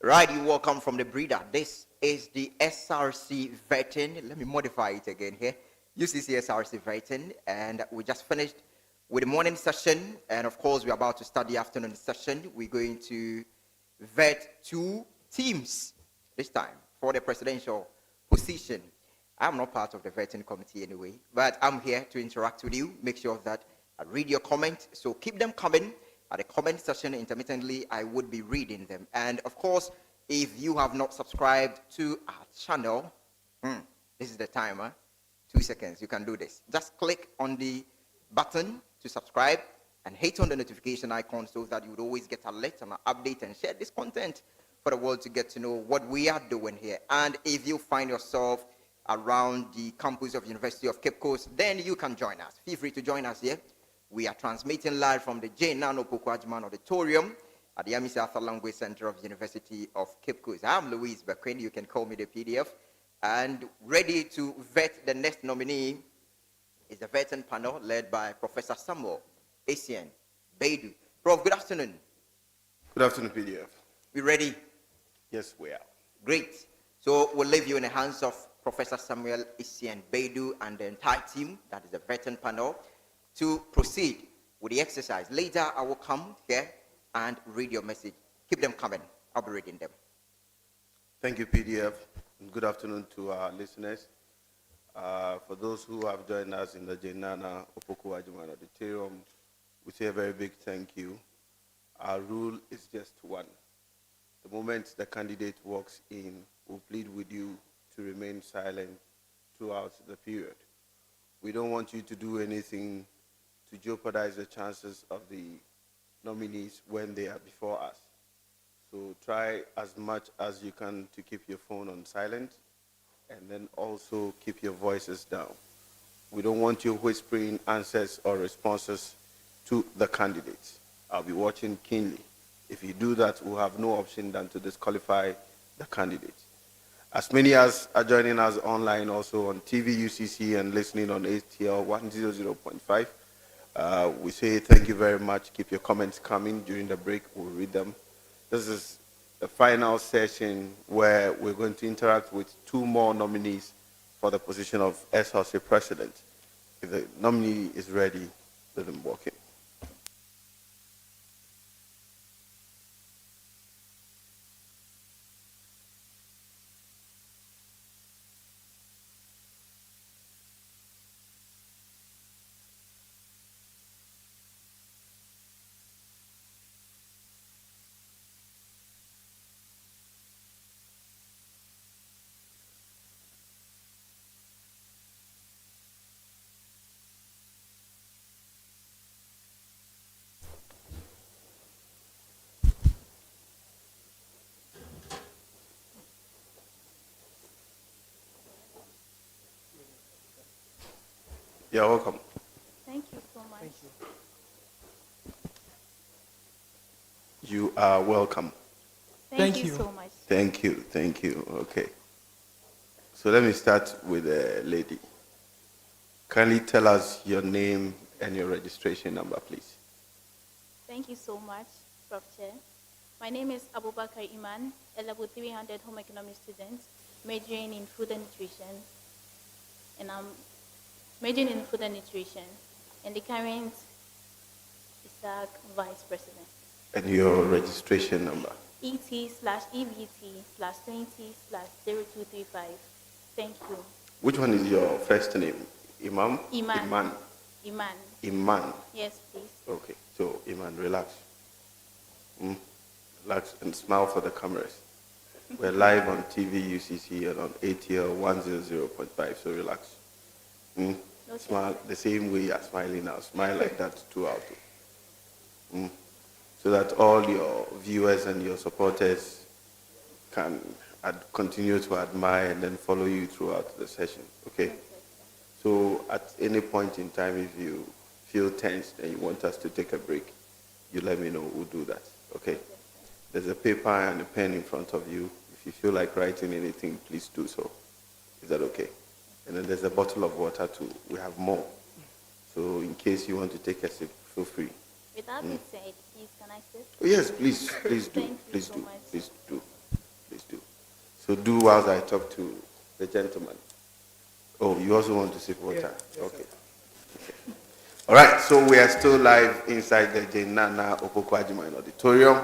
Right, you welcome from the breeder. This is the SRC vetting. Let me modify it again here. UCC Src vetting, and we just finished with the morning session, and of course we're about to start the afternoon session. We're going to vet two teams this time for the presidential position. I'm not part of the vetting committee anyway, but I'm here to interact with you. Make sure that I read your comments, so keep them coming. At the comment section intermittently, I would be reading them. And of course, if you have not subscribed to our channel, this is the timer. 2 seconds, you can do this. Just click on the button to subscribe and hit on the notification icon so that you would always get alert and an update and share this content for the world to get to know what we are doing here. And if you find yourself around the campus of University of Cape Coast, then you can join us. Feel free to join us here. We are transmitting live from the J. Nano Pokwajman Auditorium at the Amisi Arthur Language Center of the University of Cape Coast. I'm Louise Bequin. You can call me the PDF. And ready to vet the next nominee is the vetting panel led by Professor Samuel Essien Baidu. Prof, good afternoon. Good afternoon, PDF. We ready? Yes, we are. Great. So we'll leave you in the hands of Professor Samuel Essien Baidu and the entire team, that is the vetting panel, to proceed with the exercise. Later, I will come here and read your message. Keep them coming. I'll be reading them. Thank you, PDF. And good afternoon to our listeners. For those who have joined us in the Jenana Opoku Ajuman Auditorium, we say a very big thank you. Our rule is just one. The moment the candidate walks in, we'll plead with you to remain silent throughout the period. We don't want you to do anything to jeopardize the chances of the nominees when they are before us. So try as much as you can to keep your phone on silent, and then also keep your voices down. We don't want you whispering answers or responses to the candidates. I'll be watching keenly. If you do that, we'll have no option than to disqualify the candidates. As many as are joining us online, also on TV UCC and listening on ATL 100.5, we say thank you very much. Keep your comments coming during the break. We'll read them. This is the final session where we're going to interact with two more nominees for the position of SRC president. If the nominee is ready, let them walk in. You're welcome. Thank you so much. Thank you. You are welcome. Thank you so much. Thank you. Thank you. Okay. So let me start with the lady. Kindly tell us your name and your registration number, please. Thank you so much, Prof. Chair. My name is Abubakar Iman, a level 300 home economics student, majoring in food and nutrition. And I'm majoring in food and nutrition, and the current Ucc Vice President. And your registration number. ET/EVT/20/0235. Thank you. Which one is your first name? Imam? Iman. Iman. Yes, please. Okay. So, Iman, relax. Relax and smile for the cameras. We're live on TV, UCC, and on ATL 100.5, so relax. Smile the same way you're smiling now. Smile like that throughout. So that all your viewers and your supporters can continue to admire and then follow you throughout the session. Okay? So at any point in time, if you feel tensed and you want us to take a break, you let me know. We'll do that. Okay? There's a paper and a pen in front of you. If you feel like writing anything, please do so. Is that okay? And then there's a bottle of water too. We have more. So in case you want to take a sip, feel free. With that being said, please, can I sit? Oh, yes, please do. Thank you Please so do. much. Please do. So do whilst I talk to the gentleman. Oh, you also want to sip water? Yes, Okay. All right, so we are still live inside the Jenana Opoku Ajiman Auditorium,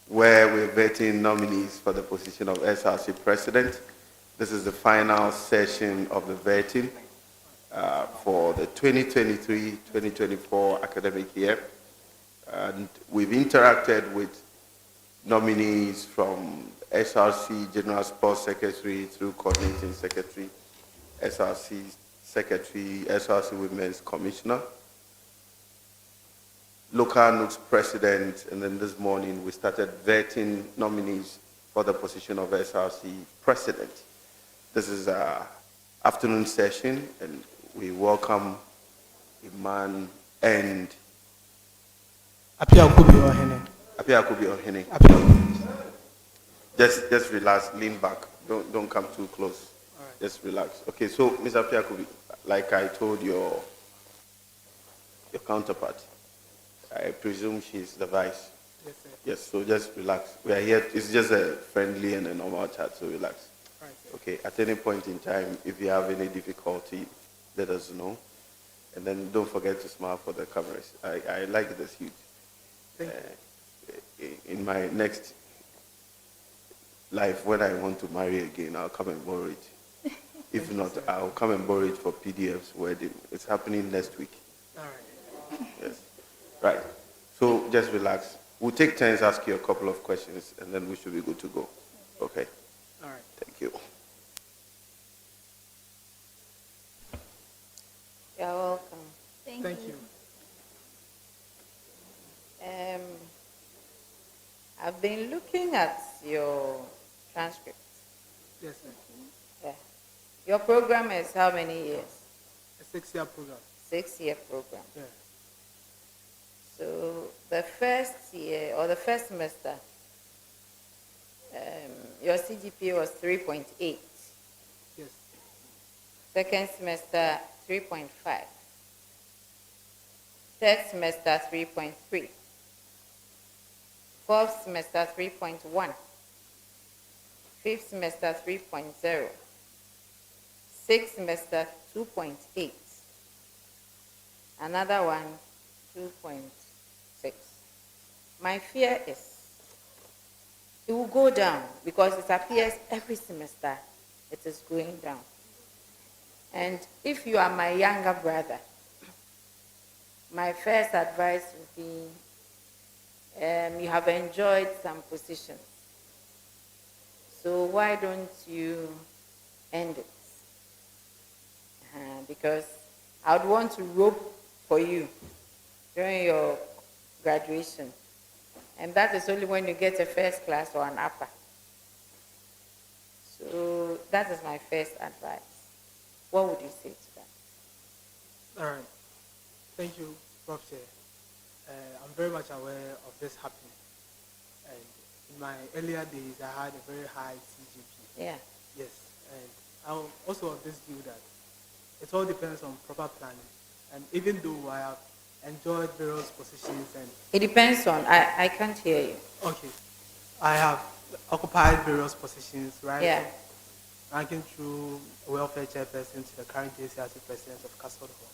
where we're vetting nominees for the position of SRC President. This is the final session of the vetting for the 2023-2024 academic year. And we've interacted with nominees from SRC General Sports Secretary through Coordinating Secretary, SRC Secretary, SRC Women's Commissioner, local Nugs President, and then this morning we started vetting nominees for the position of SRC President. This is our afternoon session, and we welcome Iman and Apia Kubi Ohene. Apia Akubi Ohene. Apia Kubi. Just relax, lean back. Don't come too close. All right. Just relax. Okay, so Ms. Apia Akubi, like I told your counterpart, I presume she's the vice. Yes, sir. Yes, so just relax. We are here. It's just a friendly and a normal chat, so relax. All right, sir. Okay, at any point in time, if you have any difficulty, let us know. And then don't forget to smile for the cameras. I like the suit. Thank you. In my next life, when I want to marry again, I'll come and borrow it. If not, I'll come and borrow it for PDF's wedding. It's happening next week. All right. Yes. Right. So just relax. We'll take turns, ask you a couple of questions, and then we should be good to go. Okay. All right. Thank you. You're welcome. Thank Thank you. you. I've been looking at your transcript. Yes, sir. Yeah. Your program is how many years? A 6-year program. 6-year program. Yeah. So the first year or the first semester, your CGPA was 3.8. Yes. Second semester, 3.5. Third semester, 3.3. Fourth semester, 3.1. Fifth semester, 3.0. Sixth semester, 2.8. Another one, 2.6. My fear is it will go down because it appears every semester it is going down. And if you are my younger brother, my first advice would be you have enjoyed some positions. So why don't you end it? Because I would want to rope for you during your graduation. And that is only when you get a first class or an upper. So that is my first advice. What would you say to that? All right. Thank you, Prof. Chair. I'm very much aware of this happening. And in my earlier days, I had a very high CGP. Yeah. Yes. And I'm also of this view that it all depends on proper planning. And even though I have enjoyed various positions and... It depends on, I can't hear you. Okay. I have occupied various positions, right? Yeah. Ranking through welfare chairperson to the current JCRC president of Castle Hall.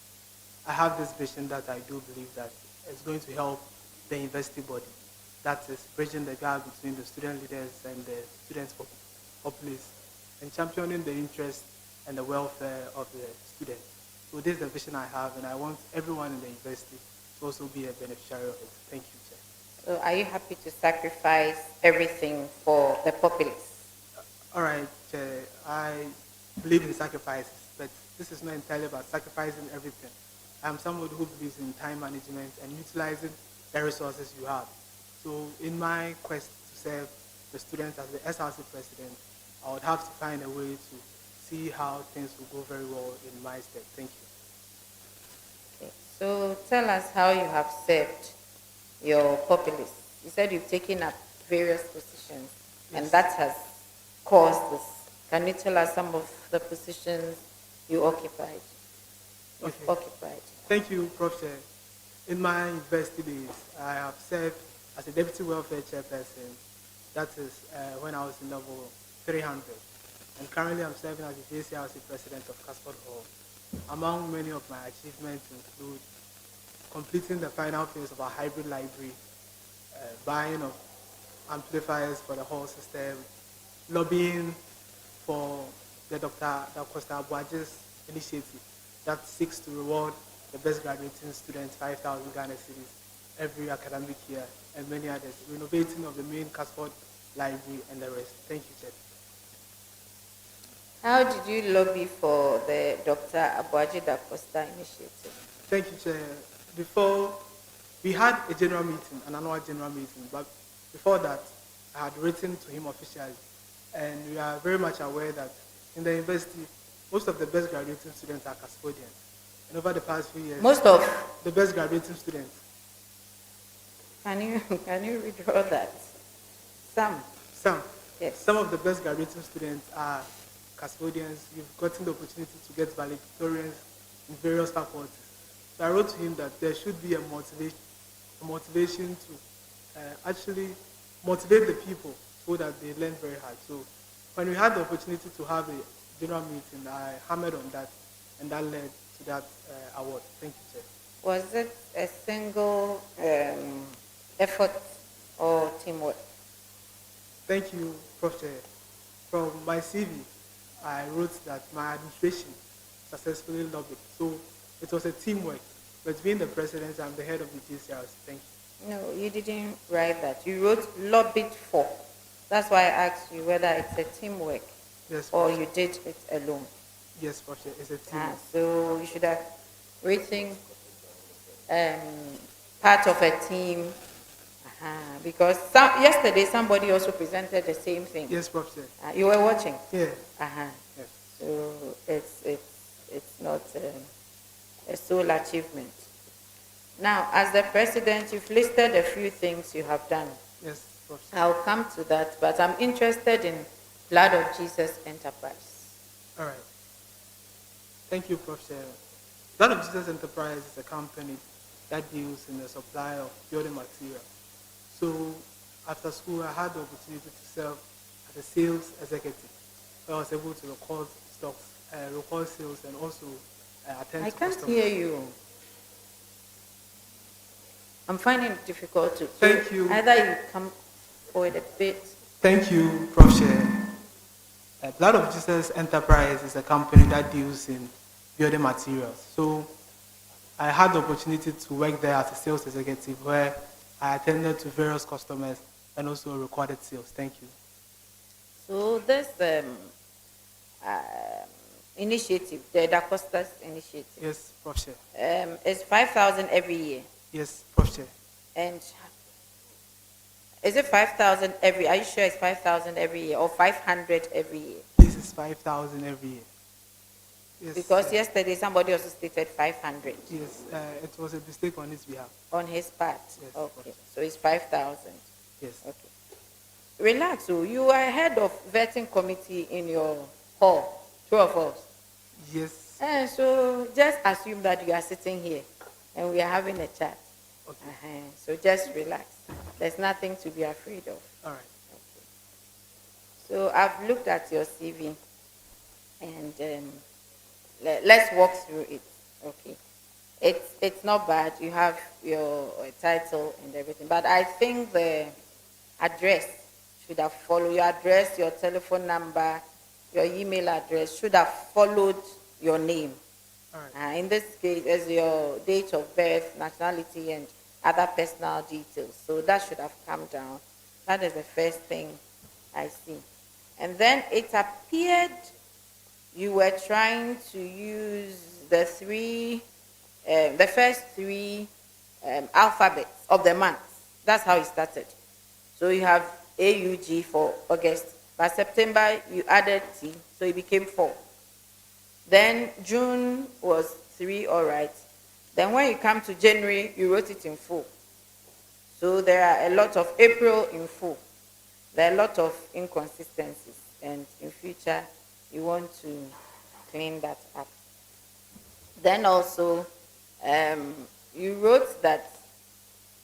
I have this vision that I do believe that it's going to help the university body. That is bridging the gap between the student leaders and the students' populace and championing the interest and the welfare of the students. So this is the vision I have, and I want everyone in the university to also be a beneficiary of it. Thank you, Chair. So are you happy to sacrifice everything for the populace? All right, Chair. I believe in sacrifices, but this is not entirely about sacrificing everything. I'm someone who believes in time management and utilizing the resources you have. So in my quest to serve the students as the SRC president, I would have to find a way to see how things will go very well in my step. Thank you. Okay. So tell us how you have served your populace. You said you've taken up various positions, and that has caused this. Can you tell us some of the positions you occupied? Occupied. Thank you, Prof. Chair. In my university days, I have served as a deputy welfare chairperson. That is when I was in level 300. And currently I'm serving as the JCRC president of Cascade Hall. Among many of my achievements include completing the final phase of our hybrid library, buying of amplifiers for the hall system, lobbying for the Dr. Costa Abuaji's initiative that seeks to reward the best graduating students 5,000 Ghana cedis every academic year, and many others, renovating of the main Cascade library and the rest. Thank you, Chair. How did you lobby for the Dr. Abuaji da Costa initiative? Thank you, Chair. Before, we had a general meeting, an annual general meeting, but before that, I had written to him officially. And we are very much aware that in the university, most of the best graduating students are custodians. And over the past few years, Most of? the best graduating students. Can you redraw that? Some. Yes. Some of the best graduating students are custodians. You've gotten the opportunity to get valedictorians in various faculties. So I wrote to him that there should be a motivation to actually motivate the people so that they learn very hard. So when we had the opportunity to have a general meeting, I hammered on that, and that led to that award. Thank you, Chair. Was it a single effort or teamwork? Thank you, Prof. Chair. From my CV, I wrote that my administration successfully lobbied. So it was a teamwork between the president and the head of the GCRC. Thank you. No, you didn't write that. You wrote lobbied for. That's why I asked you whether it's a teamwork, Yes, or Prof. you did it alone. Yes, Prof. Chair. It's a teamwork. So you should have written part of a team. Because yesterday somebody also presented the same thing. Yes, Prof. Chair. You were watching. Yeah. Yes. So it's not a sole achievement. Now, as the president, you've listed a few things you have done. Yes, Prof. Chair. I'll come to that, but I'm interested in Blood of Jesus Enterprise. All right. Thank you, Prof. Chair. Blood of Jesus Enterprise is a company that deals in the supply of building material. So after school, I had the opportunity to serve as a sales executive. So I was able to record stocks, record sales, and also attend I to can't customers. hear you. I'm finding it difficult to. Thank you. Either you come forward a bit. Thank you, Prof. Chair. Blood of Jesus Enterprise is a company that deals in building materials. So I had the opportunity to work there as a sales executive where I attended to various customers and also recorded sales. Thank you. So this initiative, the Da Costa's initiative, Yes, Prof. Chair. is 5,000 every year. Yes, Prof. Chair. And is it 5,000 every? Are you sure it's 5,000 every year or 500 every year? This is 5,000 every year. Yes. Because yesterday somebody also stated 500 Yes, it was a mistake on his behalf. on his part. Yes, Okay, so it's 5,000. Yes. Okay. Relax. So you are head of vetting committee in your hall, two of us. Yes. And so just assume that you are sitting here and we are having a chat. Okay. So just relax. There's nothing to be afraid of. All right. Okay. So I've looked at your CV and let's walk through it. Okay. It's not bad. You have your title and everything, but I think the address should have followed. Your address, your telephone number, your email address should have followed your name. All right. In this case, as your date of birth, nationality, and other personal details. So that should have come down. That is the first thing I see. And then it appeared you were trying to use the first three alphabets of the month. That's how it started. So you have AUG for August. By September, you added T, so it became 4. Then June was 3, all right. Then when you come to January, you wrote it in full. So there are a lot of April in full. There are a lot of inconsistencies. And in future, you want to clean that up. Then also, you wrote that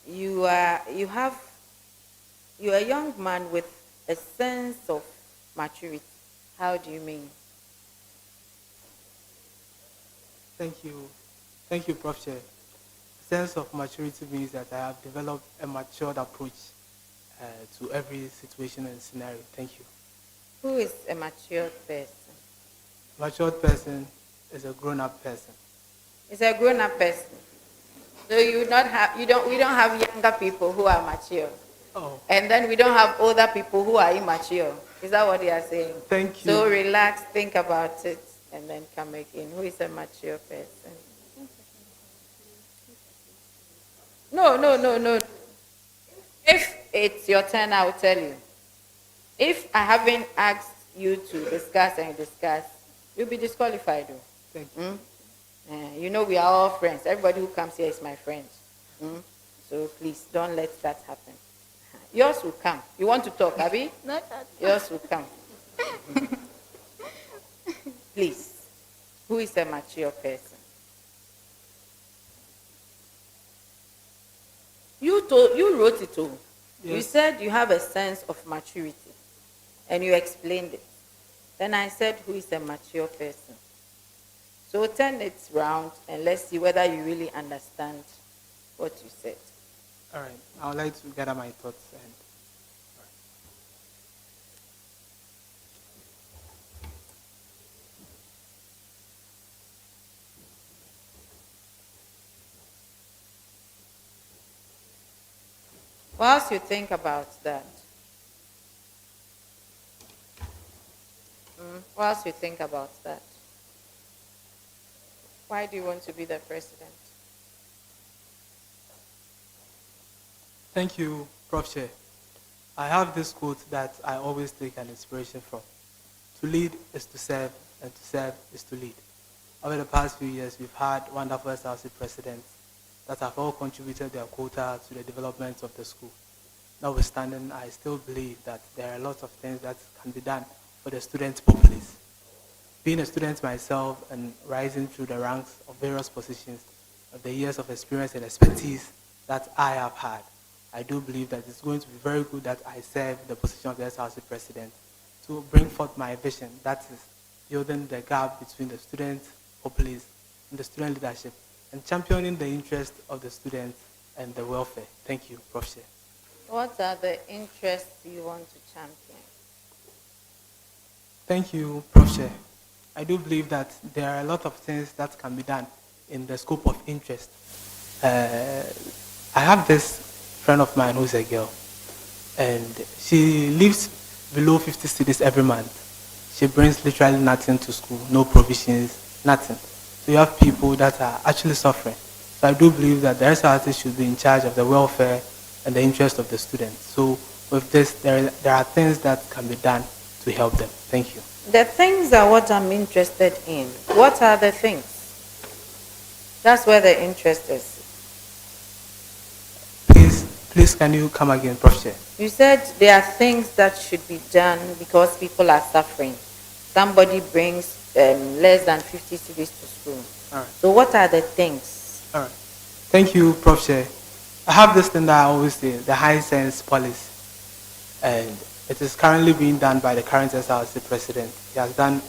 you're a young man with a sense of maturity. How do you mean? Thank you. Thank you, Prof. Chair. Sense of maturity means that I have developed a matured approach to every situation and scenario. Thank you. Who is a matured person? Matured person is a grown-up person. It's a grown-up person. So we don't have younger people who are mature. Oh, And then we don't have older people who are immature. Is that what you are saying? thank you. So relax, think about it, and then come again. Who is a mature person? No. If it's your turn, I will tell you. If I haven't asked you to discuss and discuss, you'll be disqualified. Though. Thank you. You know we are all friends. Everybody who comes here is my friend. So please don't let that happen. Yours will come. You want to talk, Abby? Not that. Yours will come. Please. Who is a mature person? You wrote it all. You Yes. said you have a sense of maturity, and you explained it. Then I said, who is a mature person? So turn it round and let's see whether you really understand what you said. All right. I would like to gather my thoughts. And Whilst you think about that, whilst you think about that, why do you want to be the president? Thank you, Prof. Chair. I have this quote that I always take an inspiration from. To lead is to serve, and to serve is to lead. Over the past few years, we've had wonderful SRC presidents that have all contributed their quota to the development of the school. Notwithstanding, I still believe that there are lots of things that can be done for the student populace. Being a student myself and rising through the ranks of various positions of the years of experience and expertise that I have had, I do believe that it's going to be very good that I serve the position of the SRC president to bring forth my vision, that is building the gap between the student populace and the student leadership and championing the interest of the students and the welfare. Thank you, Prof. Chair. What are the interests you want to champion? Thank you, Prof. Chair. I do believe that there are a lot of things that can be done in the scope of interest. I have this friend of mine who's a girl, and she lives below 50 cedis every month. She brings literally nothing to school, no provisions, nothing. So you have people that are actually suffering. So I do believe that the SRC should be in charge of the welfare and the interest of the students. So with this, there are things that can be done to help them. Thank you. The things are what I'm interested in. What are the things? That's where the interest is. Please, can you come again, Prof. Chair? You said there are things that should be done because people are suffering. Somebody brings less than 50 cedis to school. All right. So what are the things? All right. Thank you, Prof. Chair. I have this thing that I always say, the high sense policy. And it is currently being done by the current SRC president. He has done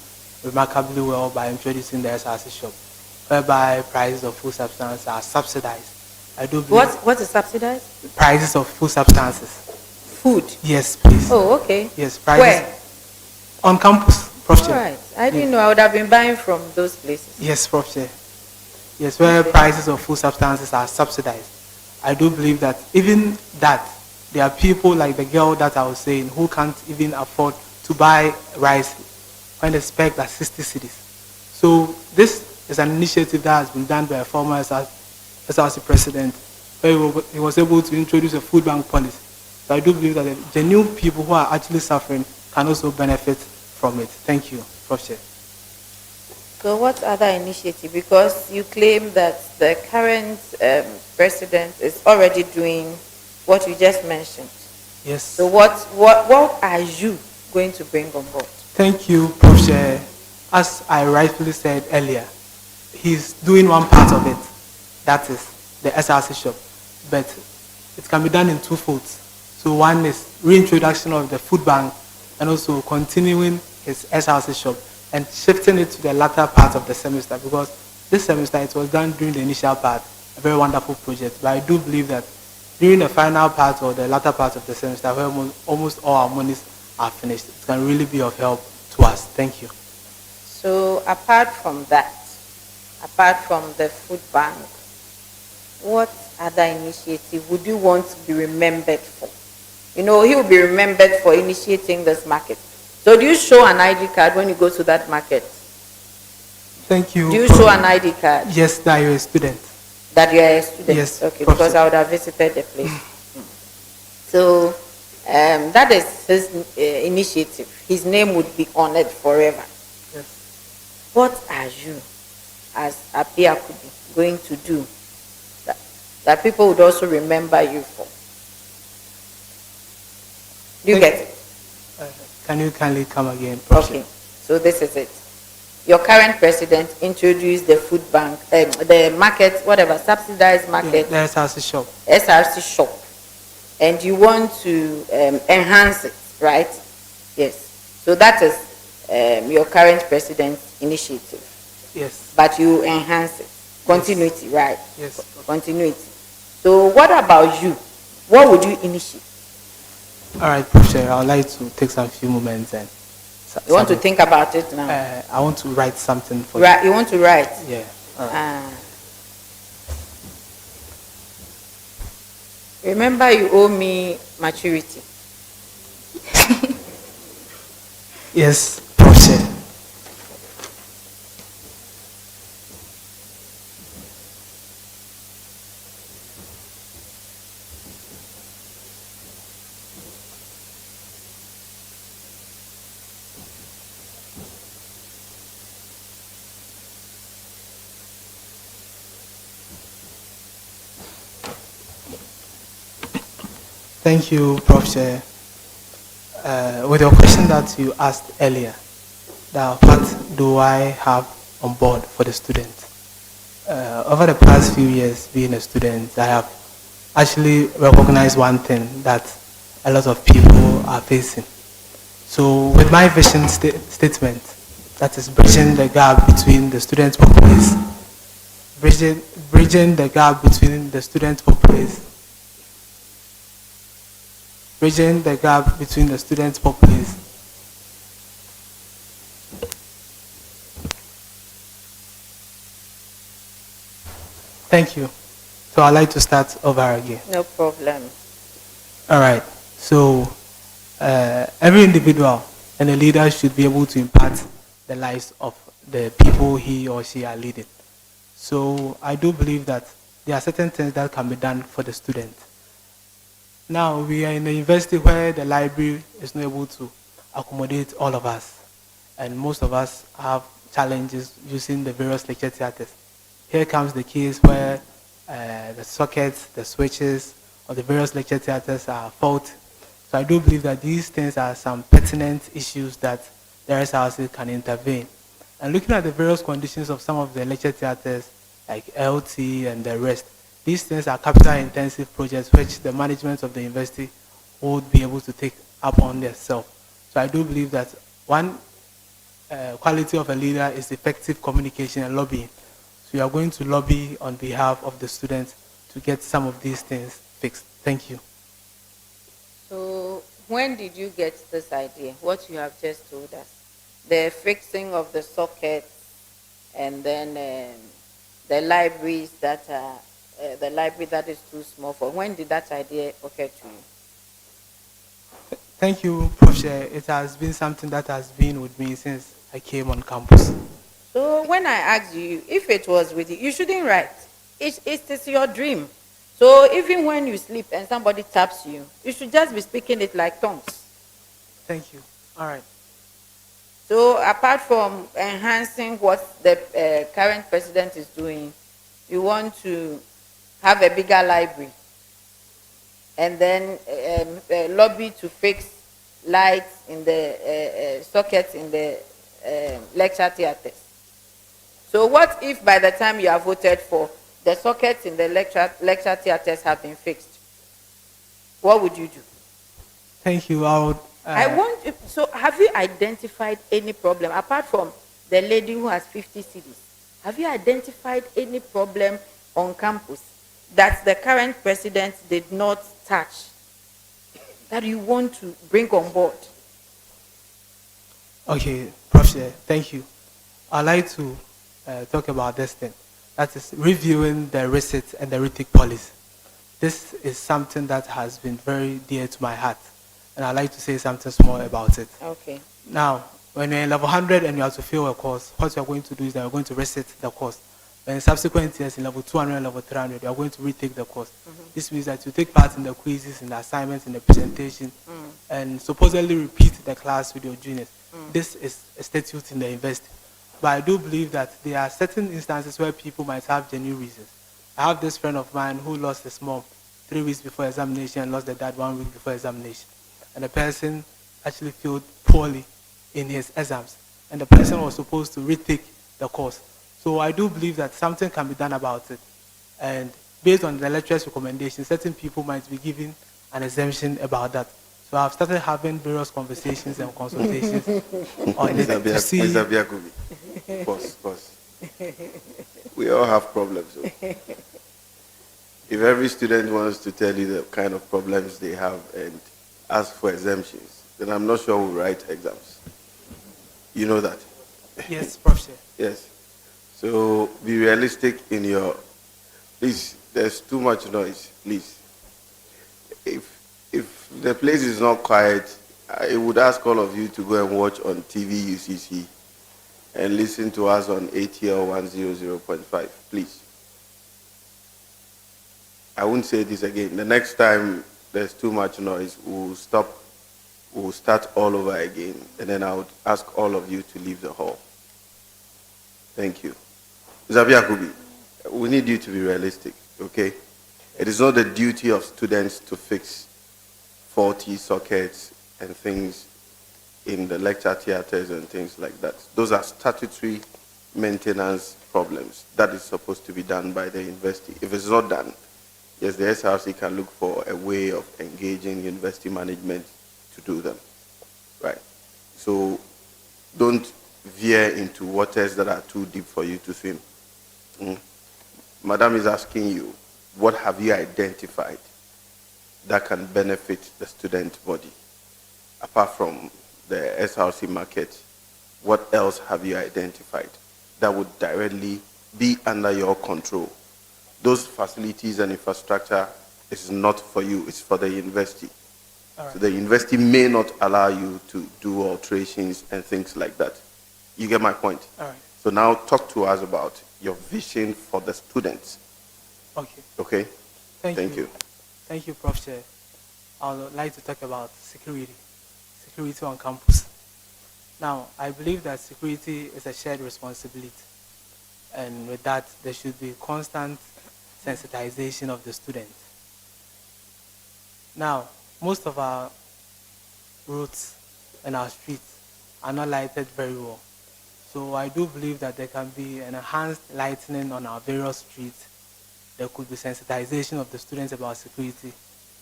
remarkably well by introducing the SRC shop, whereby prices of food substances are subsidized. I do believe What is subsidized? prices of food substances. Food. Yes, please. Oh, okay. Yes, prices. Where? On campus, Prof. All Chair. right. I didn't know. I would have been buying from those places. Yes, Prof. Chair. Yes, where prices of food substances are subsidized. I do believe that even that, there are people like the girl that I was saying who can't even afford to buy rice when the spec are 60 cedis. So this is an initiative that has been done by a former SRC president, where he was able to introduce a food bank policy. So I do believe that the genuine people who are actually suffering can also benefit from it. Thank you, Prof. Chair. So what other initiative? Because you claim that the current president is already doing what you just mentioned. Yes. So what are you going to bring on board? Thank you, Prof. Chair. As I rightfully said earlier, he's doing one part of it, that is the SRC shop, but it can be done in two folds. So one is reintroduction of the food bank and also continuing his SRC shop and shifting it to the latter part of the semester, because this semester it was done during the initial part, a very wonderful project. But I do believe that during the final part or the latter part of the semester, where almost all our monies are finished, it can really be of help to us. Thank you. So apart from that, apart from the food bank, what other initiative would you want to be remembered for? You know, he will be remembered for initiating this market. So do you show an ID card when you go to that market? Thank you. Do you show an ID card? Yes, that you're a student. That you are a student? Yes. Okay, because I would have visited the place. So that is his initiative. His name would be honored forever. Yes. What are you, as Apiakubi, going to do that people would also remember you for? Do you get it? Can you kindly come again, Professor? Okay, so this is it. Your current president introduced the food bank, the market, whatever, subsidized market. Yeah, the SRC shop. SRC shop. And you want to enhance it, right? Yes. So that is your current president's initiative. Yes. But you enhance it. Continuity, yes. Right? Yes. Continuity. So what about you? What would you initiate? All right, Professor, I would like to take some few moments and... You want to think about it now? I want to write something for you. You want to write? Yeah. Right. Remember, you owe me maturity. Yes, Professor. Thank you, Professor. With your question that you asked earlier, that what do I have on board for the student? Over the past few years being a student, I have actually recognized one thing that a lot of people are facing. So with my vision statement, that is bridging the gap between the student populace, bridging the gap between the student populace, bridging the gap between the student populace. Thank you. So I'd like to start over again. No problem. All right. So every individual and a leader should be able to impact the lives of the people he or she are leading. So I do believe that there are certain things that can be done for the student. Now, we are in a university where the library is not able to accommodate all of us. And most of us have challenges using the various lecture theaters. Here comes the case where the sockets, the switches, or the various lecture theaters are faulty. So I do believe that these things are some pertinent issues that the RSRC can intervene. And looking at the various conditions of some of the lecture theaters, like LT and the rest, these things are capital-intensive projects which the management of the university would be able to take up on themselves. So I do believe that one quality of a leader is effective communication and lobbying. So we are going to lobby on behalf of the students to get some of these things fixed. Thank you. So when did you get this idea, what you have just told us? The fixing of the sockets and then the libraries that are the library that is too small for. When did that idea occur to you? Thank you, Professor. It has been something that has been with me since I came on campus. So when I asked you, if it was with you, you shouldn't write. It is your dream. So even when you sleep and somebody taps you, you should just be speaking it like tongues. Thank you. All right. So apart from enhancing what the current president is doing, you want to have a bigger library and then lobby to fix lights in the sockets in the lecture theaters. So what if by the time you are voted for, the sockets in the lecture theaters have been fixed? What would you do? Thank you. I So have you identified any problem apart from the lady who has 50 CDs? Have you identified any problem on campus that the current president did not touch that you want to bring on board? Okay, Prof. Chair, thank you. I'd like to talk about this thing. That is reviewing the receipt and the retake policy. This is something that has been very dear to my heart, and I'd like to say something small about it. Okay. Now, when you're in level 100 and you have to fill a course, what you're going to do is that you're going to resit the course. When in subsequent years, in level 200 and level 300, you're going to retake the course. This means that you take part in the quizzes, in the assignments, in the presentation, and supposedly repeat the class with your juniors. This is a statute in the university. But I do believe that there are certain instances where people might have genuine reasons. I have this friend of mine who lost his mom 3 weeks before examination and lost the dad 1 week before examination. And the person actually failed poorly in his exams. And the person was supposed to retake the course. So I do believe that something can be done about it. And based on the lecturer's recommendations, certain people might be given an exemption about that. So I've started having various conversations and consultations on it to see. Mr. Biakubi, pause. We all have problems. So. If every student wants to tell you the kind of problems they have and ask for exemptions, then I'm not sure we'll write exams. You know that? Yes, Professor. Yes. So be realistic in your. Please, there's too much noise. Please. If the place is not quiet, I would ask all of you to go and watch on TV UCC and listen to us on ATL 100.5. Please. I won't say this again. The next time there's too much noise, we'll stop. We'll start all over again, and then I would ask all of you to leave the hall. Thank you. Zabiakubi, we need you to be realistic, okay? It is not the duty of students to fix faulty sockets and things in the lecture theaters and things like that. Those are statutory maintenance problems. That is supposed to be done by the university. If it's not done, yes, the SRC can look for a way of engaging university management to do them, right? So don't veer into waters that are too deep for you to swim. Madam is asking you, what have you identified that can benefit the student body? Apart from the SRC market, what else have you identified that would directly be under your control? Those facilities and infrastructure is not for you, it's for the university. Right. So the university may not allow you to do alterations and things like that. You get my point? All right. So now talk to us about your vision for the students. Okay. Okay? Thank you. Thank you, Prof. Chair. I would like to talk about security on campus. Now, I believe that security is a shared responsibility. And with that, there should be constant sensitization of the students. Now, most of our roads and our streets are not lighted very well. So I do believe that there can be an enhanced lightening on our various streets. There could be sensitization of the students about security.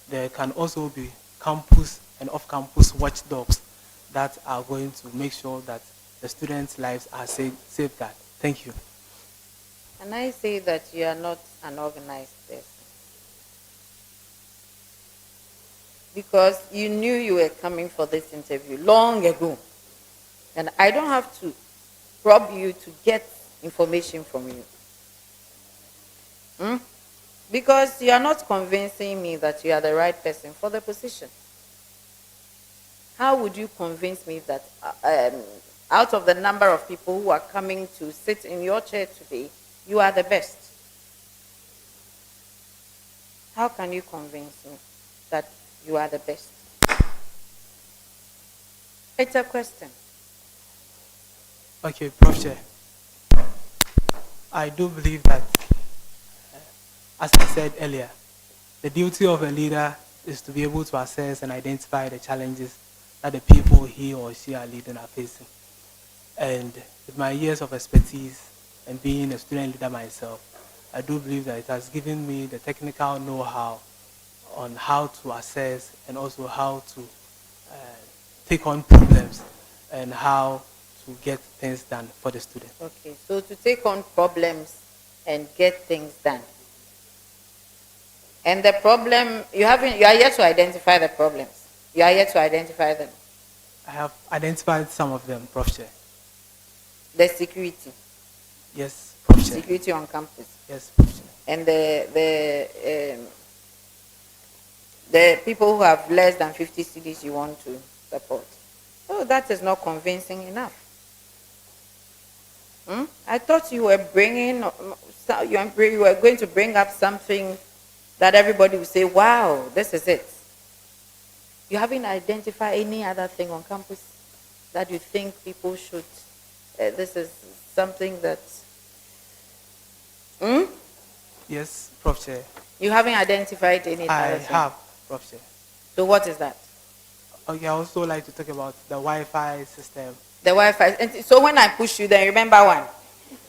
There can also be campus and off-campus watchdogs that are going to make sure that the students' lives are safeguarded. Thank you. Can I say that you are not an organized person? Because you knew you were coming for this interview long ago. And I don't have to probe you to get information from you. Because you are not convincing me that you are the right person for the position. How would you convince me that out of the number of people who are coming to sit in your chair today, you are the best? How can you convince me that you are the best? It's a question. Okay, Prof. Chair. I do believe that, as I said earlier, the duty of a leader is to be able to assess and identify the challenges that the people he or she are leading are facing. And with my years of expertise and being a student leader myself, I do believe that it has given me the technical know-how on how to assess and also how to take on problems and how to get things done for the student. Okay, so to take on problems and get things done. And the problem, you are yet to identify the problems. You are yet to identify them. I have identified some of them, Prof. Chair. The security. Yes, Prof. Chair. Security on campus. Yes, Prof. Chair. And the people who have less than 50 cities you want to support. Oh, that is not convincing enough. I thought you were you were going to bring up something that everybody would say, wow, this is it. You haven't identified any other thing on campus that you think people should, this is something that, Yes, Prof. Chair. You haven't identified any I other thing? have, Prof. Chair. So what is that? Okay, I also like to talk about the Wi-Fi system. The Wi-Fi. And so when I push you, then remember one.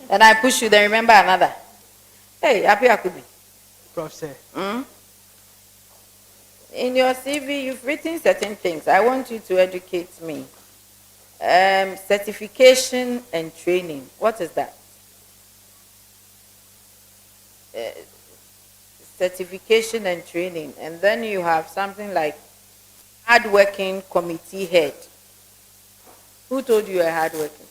And I push you, then remember another. Hey, happy I could be. Prof. Chair. In your CV, you've written certain things. I want you to educate me. Certification and training. What is that? Certification and training. And then you have something like hardworking committee head. Who told you you're hardworking?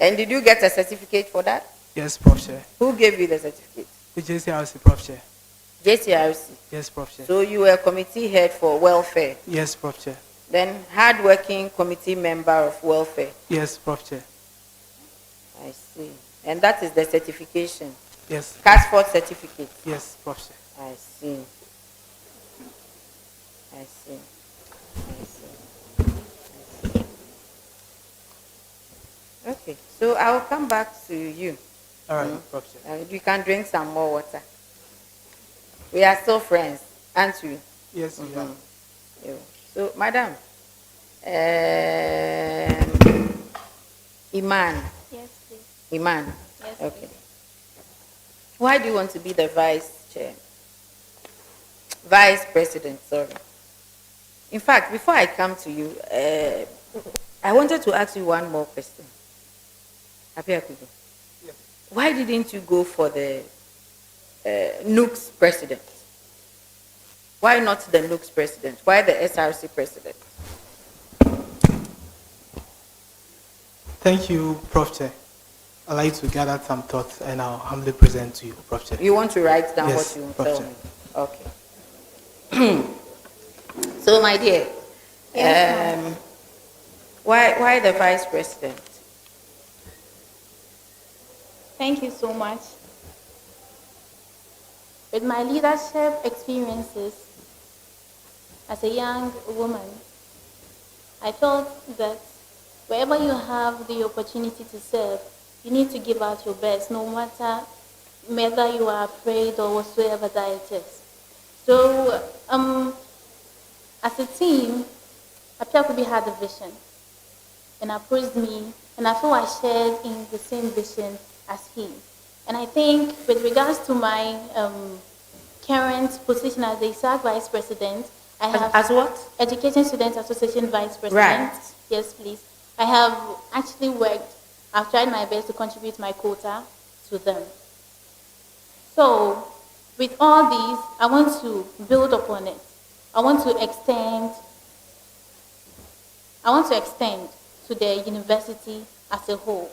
And did you get a certificate for that? Yes, Prof. Chair. Who gave you the certificate? The JCRC, Prof. Chair. JCRC. Yes, Prof. Chair. So you were committee head for welfare. Yes, Prof. Chair. Then hardworking committee member of welfare. Yes, Prof. Chair. I see. And that is the certification. Yes. Passport certificate. Yes, Prof. Chair. I see. I see. I see. Okay, so I will come back to you. All right, Prof. Chair. You can drink some more water. We are still friends, aren't we? Yes, we are. Yeah. So, Madam, Iman. Yes, please. Iman. Yes, Okay. please. Why do you want to be the vice chair? Vice president, sorry. In fact, before I come to you, I wanted to ask you one more question. Happy Akubu. Yes. Why didn't you go for the Nugs president? Why not the Nugs president? Why the SRC president? Thank you, Prof. Chair. I'd like to gather some thoughts and I'll humbly present to you, Prof. Chair. You want to write down Yes, what you Prof. tell Chair. me? Okay. So, my dear, Yes, why the vice president? Thank you so much. With my leadership experiences as a young woman, I felt that wherever you have the opportunity to serve, you need to give out your best, no matter whether you are afraid or whatsoever that it is. So, as a team, Apiakubi had a vision and approached me, and I feel I shared in the same vision as he. And I think with regards to my current position as the SAC Vice President, I have... As what? Education Students Association Vice President. Right. Yes, please. I have actually worked, I've tried my best to contribute my quota to them. So, with all these, I want to build upon it. I want to extend to the university as a whole.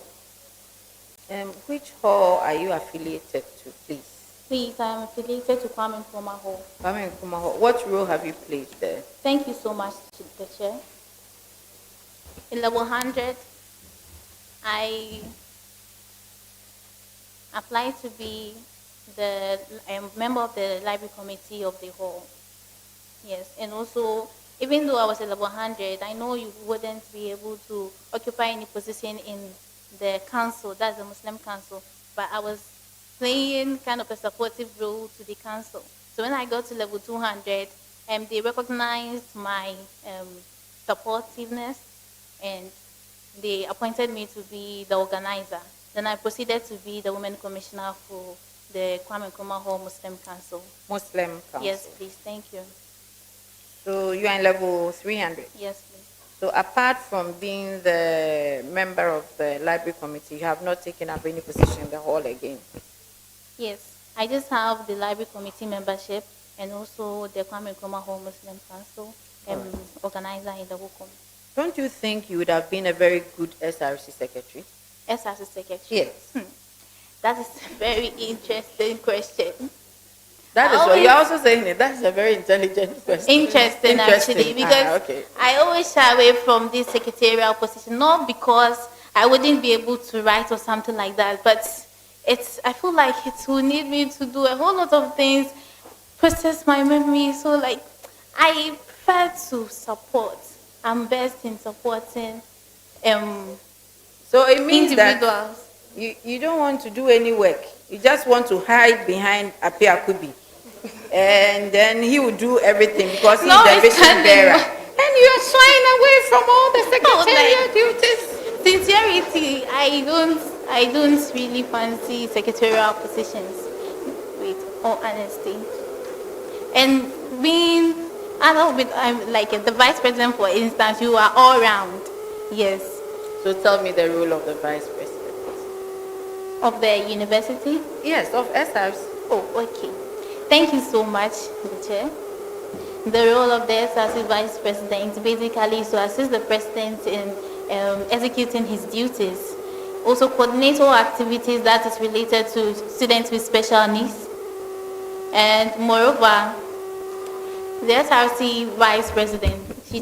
Which hall are you affiliated to, please? Please, I am affiliated to Kwame Nkrumah Hall. Kwame Nkrumah Hall. What role have you played there? Thank you so much, the Chair. In level 100, I applied to be the member of the library committee of the hall. Yes, and also, even though I was at level 100, I know you wouldn't be able to occupy any position in the council, that's the Muslim council, but I was playing kind of a supportive role to the council. So when I got to level 200, they recognized my supportiveness and they appointed me to be the organizer. Then I proceeded to be the women commissioner for the Kwame Nkrumah Hall Muslim Council. Muslim Council. Yes, please, thank you. So you are in level 300. Yes, please. So apart from being the member of the library committee, you have not taken up any position in the hall again. Yes, I just have the library committee membership and also the Kwame Nkrumah Hall Muslim Council organizer in the whole committee. Don't you think you would have been a very good SRC secretary? SRC secretary. Yes. That is a very interesting question. That is what you're also saying. It. That's a very intelligent question. Interesting, actually, because okay. I always shy away from this secretarial position, not because I wouldn't be able to write or something like that, but I feel like it will need me to do a whole lot of things, process my memory. So, like, I prefer to support. I'm best in supporting so it means individuals. That you don't want to do any work. You just want to hide behind Apiakubi. And then he will do everything because he's the vision bearer. And you are shying away from all the secretarial duties. Sincerity, I don't really fancy secretarial positions, with all honesty. And being I'm like the vice president, for instance, you are all round. Yes. So tell me the role of the vice president. Of the university? Yes, of SRC. Oh, okay. Thank you so much, the chair. The role of the SRC vice president basically is to assist the president in executing his duties. Also coordinate all activities that is related to students with special needs. And moreover, the SRC vice president, he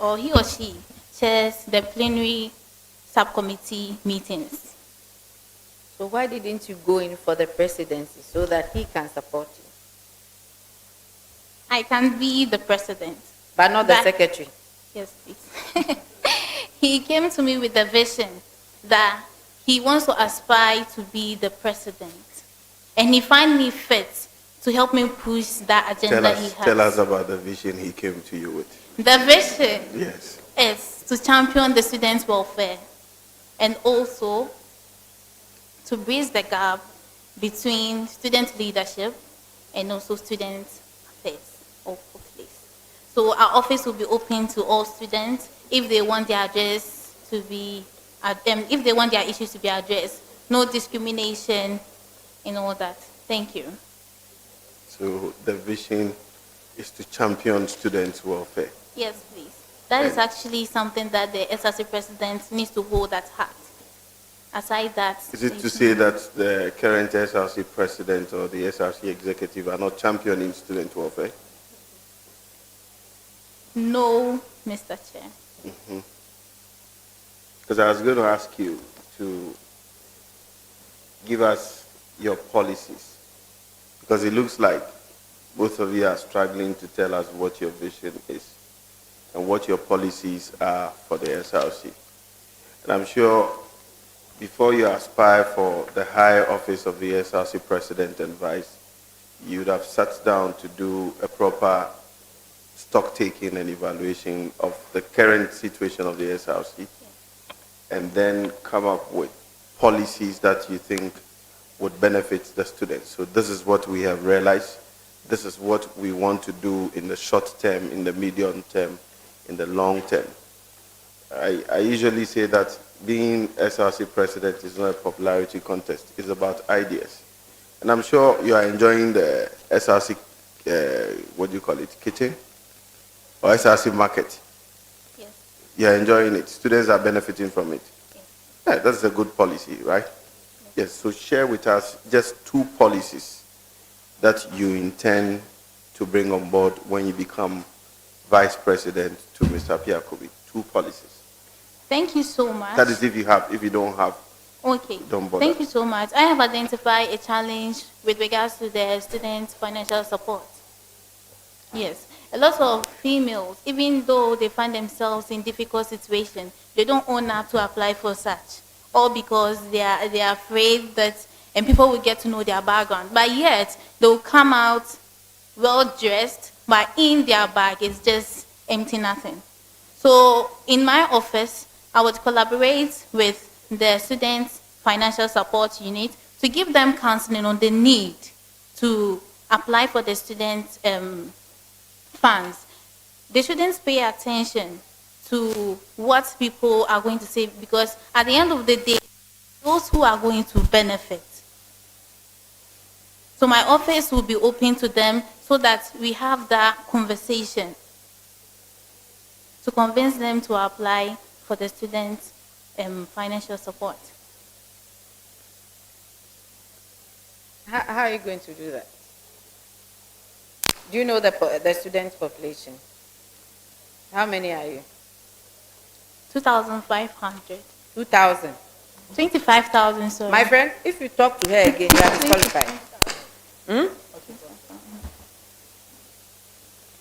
or she chairs the plenary subcommittee meetings. So why didn't you go in for the presidency so that he can support you? I can be the president. But not the secretary? Yes, please. He came to me with the vision that he wants to aspire to be the president. And he found me fit to help me push that agenda he has. Tell us about the vision he came to you with. The vision Yes. is to champion the students' welfare and also to bridge the gap between student leadership and also student affairs or place. So our office will be open to all students if they want their address to be, if they want their issues to be addressed. No discrimination and all that. Thank you. So the vision is to champion students' welfare. Yes, please. That is actually something that the SRC president needs to hold at heart. Aside that... Is it to say that the current SRC president or the SRC executive are not championing student welfare? No, Mr. Chair. Because I was going to ask you to give us your policies. Because it looks like both of you are struggling to tell us what your vision is and what your policies are for the SRC. And I'm sure before you aspire for the high office of the SRC president and vice, you would have sat down to do a proper stock taking and evaluation of the current situation of the SRC, and then come up with policies that you think would benefit the students. So this is what we have realized. This is what we want to do in the short term, in the medium term, in the long term. I usually say that being SRC president is not a popularity contest. It's about ideas. And I'm sure you are enjoying the SRC, what do you call it, kitchen? Or SRC market? Yes. You're enjoying it. Students are benefiting from it. Yes. Yeah, that's a good policy, right? Yes, so share with us just 2 policies that you intend to bring on board when you become vice president to Mr. Piakobi. 2 policies. Thank you so much. That is if you have. If you don't have, okay. Don't bother. Thank you so much. I have identified a challenge with regards to the students' financial support. Yes. A lot of females, even though they find themselves in difficult situations, they don't own up to apply for such. All because they are afraid that and people will get to know their background. But yet, they'll come out well-dressed, but in their bag is just empty nothing. So in my office, I would collaborate with the students' financial support unit to give them counseling on the need to apply for the students' funds. they shouldn't pay attention to what people are going to say, because at the end of the day, those who are going to benefit. So my office will be open to them so that we have that conversation to convince them to apply for the students' financial support. How are you going to do that? Do you know the student population? How many are you? 2,500. 2,000. 25,000, sorry. My friend, if you talk to her again, you are disqualified.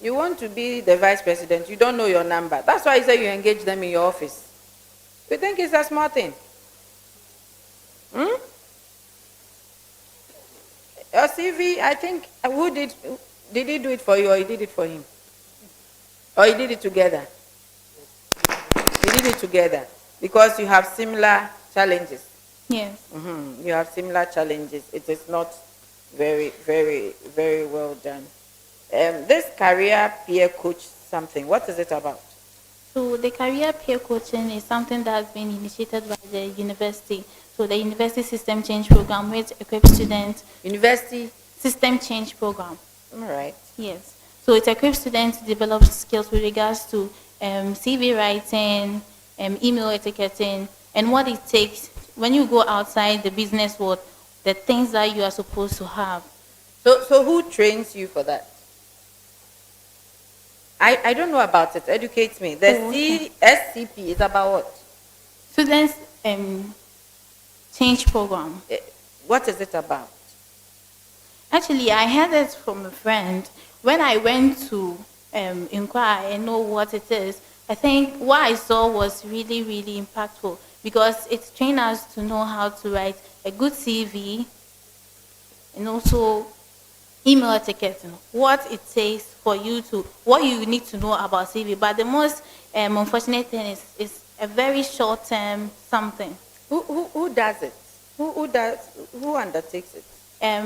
You want to be the vice president, you don't know your number. That's why I say you engage them in your office. You think it's a small thing? Your CV, I think, did he do it for you or you did it for him? Or you did it together? You did it together because you have similar challenges. Yes. You have similar challenges. It is not very, very, very well done. This career peer coach something, what is it about? So the career peer coaching is something that has been initiated by the university. So the university system change program, which equips students. University System change program. All right. Yes. So it equips students to develop skills with regards to CV writing, email etiquetting, and what it takes when you go outside the business world, the things that you are supposed to have. So who trains you for that? I don't know about it. Educate me. The SCP is about what? Students change program. What is it about? Actually, I heard it from a friend. When I went to inquire and know what it is, I think what I saw was really, really impactful, because it trained us to know how to write a good CV and also email etiquette, what it takes for you to, what you need to know about CV. But the most unfortunate thing is a very short term something. Who does it? Who undertakes it?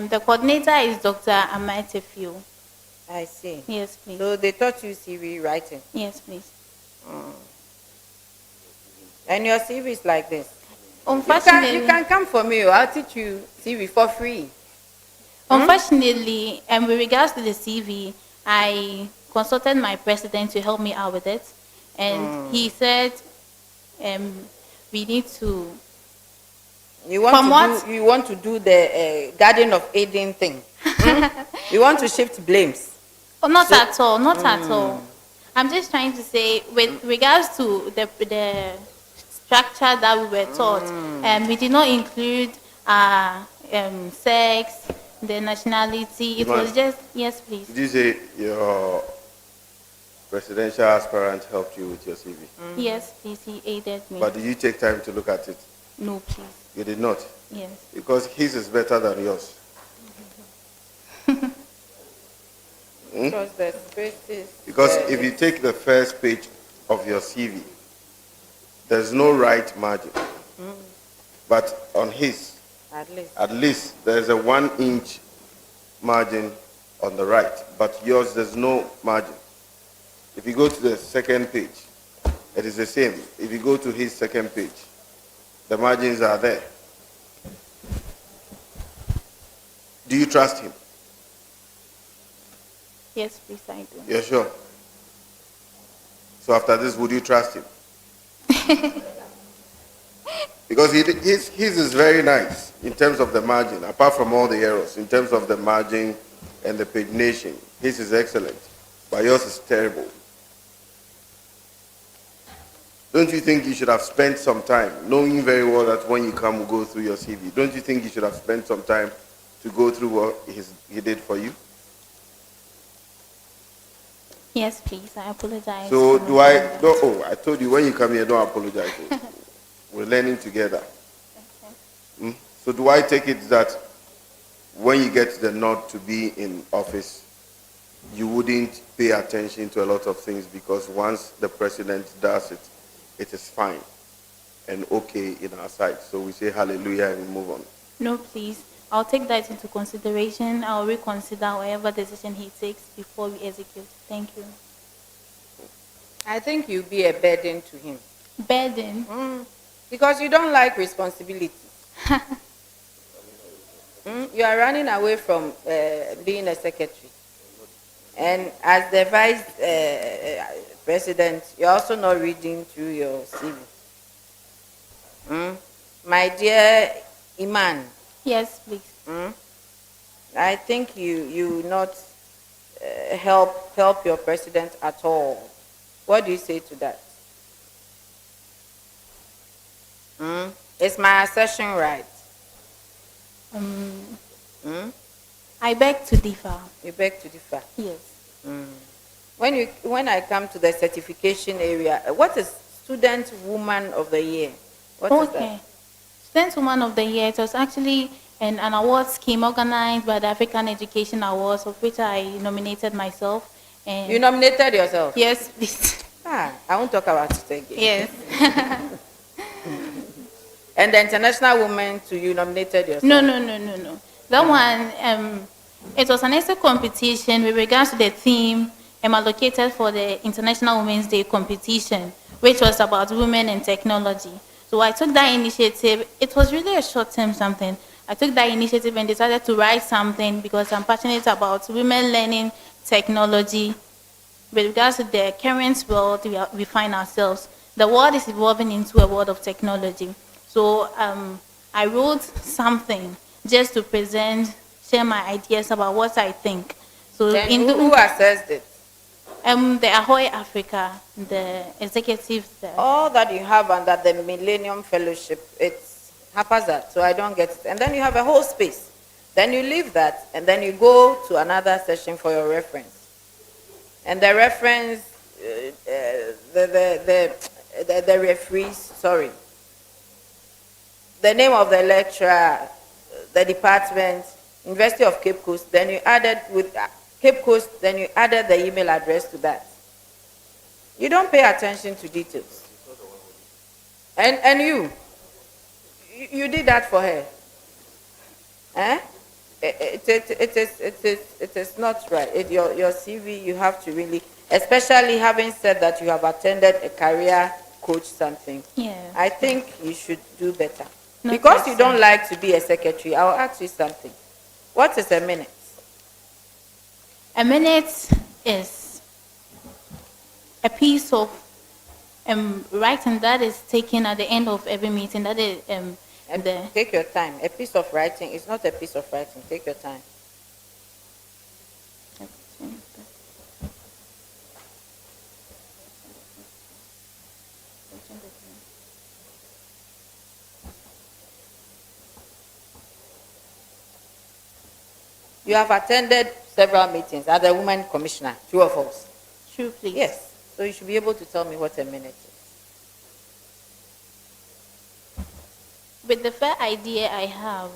The coordinator is Dr. Amatefiu. I see. Yes, please. So they taught you CV writing. Yes, please. And your CV is like this. Unfortunately, You can come for me. I'll teach you CV for free. Unfortunately, with regards to the CV, I consulted my president to help me out with it, and he said we need to. You want to do the Garden of Eden thing. You want to shift blames. Oh, not at all. Not at all. I'm just trying to say, with regards to the structure that we were taught, we did not include sex, the nationality. It was just, yes, please. Did you say your presidential aspirant helped you with your CV? Yes, please. He aided me. But did you take time to look at it? No, please. You did not? Yes. Because his is better than yours. Because if you take the first page of your CV, there's no right margin. But on his, at least there's a 1-inch margin on the right. But yours, there's no margin. If you go to the second page, it is the same. If you go to his second page, the margins are there. Do you trust him? Yes, please, I do. You're sure? So after this, would you trust him? Because his is very nice in terms of the margin, apart from all the errors, in terms of the margin and the pagination. His is excellent, but yours is terrible. Don't you think you should have spent some time, knowing very well that when you come, we'll go through your CV? Don't you think you should have spent some time to go through what he did for you? Yes, please. I apologize. So I told you when you come here, don't apologize. We're learning together. Okay. So do I take it that when you get the nod to be in office, you wouldn't pay attention to a lot of things, because once the president does it, it is fine and okay in our sight. So we say hallelujah and we move on. No, please. I'll take that into consideration. I'll reconsider whatever decision he takes before we execute. Thank you. I think you'll be a burden to him. Burden. Because you don't like responsibility. You are running away from being a secretary. And as the vice president, you're also not reading through your CV. My dear Iman, Yes, please. I think you not help your president at all. What do you say to that? It's my assertion right. I beg to differ. You beg to differ. Yes. When I come to the certification area, what is Student Woman of the Year? What is that? Okay. Student Woman of the Year, it was actually an award scheme organized by the African Education Awards, of which I nominated myself. And You nominated yourself? yes, please. I won't talk about it again. Yes. And the International Woman too, you nominated yourself? No. That one, it was an essay competition with regards to the theme allocated for the International Women's Day competition, which was about women and technology. So I took that initiative. It was really a short-term something. I took that initiative and decided to write something because I'm passionate about women learning technology. With regards to the current world we find ourselves, the world is evolving into a world of technology. So I wrote something just to share my ideas about what I think. So Then who assessed it? the Ahoy Africa, the executive there. All that you have under the Millennium Fellowship, it's haphazard, so I don't get it. And then you have a whole space. Then you leave that, and then you go to another session for your reference. And the reference, the referees, sorry. The name of the lecturer, the department, University of Cape Coast, then you added with Cape Coast, then you added the email address to that. You don't pay attention to details. And you did that for her. Eh? It is not right. Your CV, you have to really, especially having said that you have attended a career coach something. Yeah. I think you should do better. No, Because you yes, don't like to be a secretary, I'll ask you something. What is a minute? A minute is a piece of writing that is taken at the end of every meeting. That is Take your time. A piece of writing is not a piece of writing. Take your time. You have attended several meetings as a woman commissioner, two of us. True, please. Yes. So you should be able to tell me what a minute is. With the fair idea I have,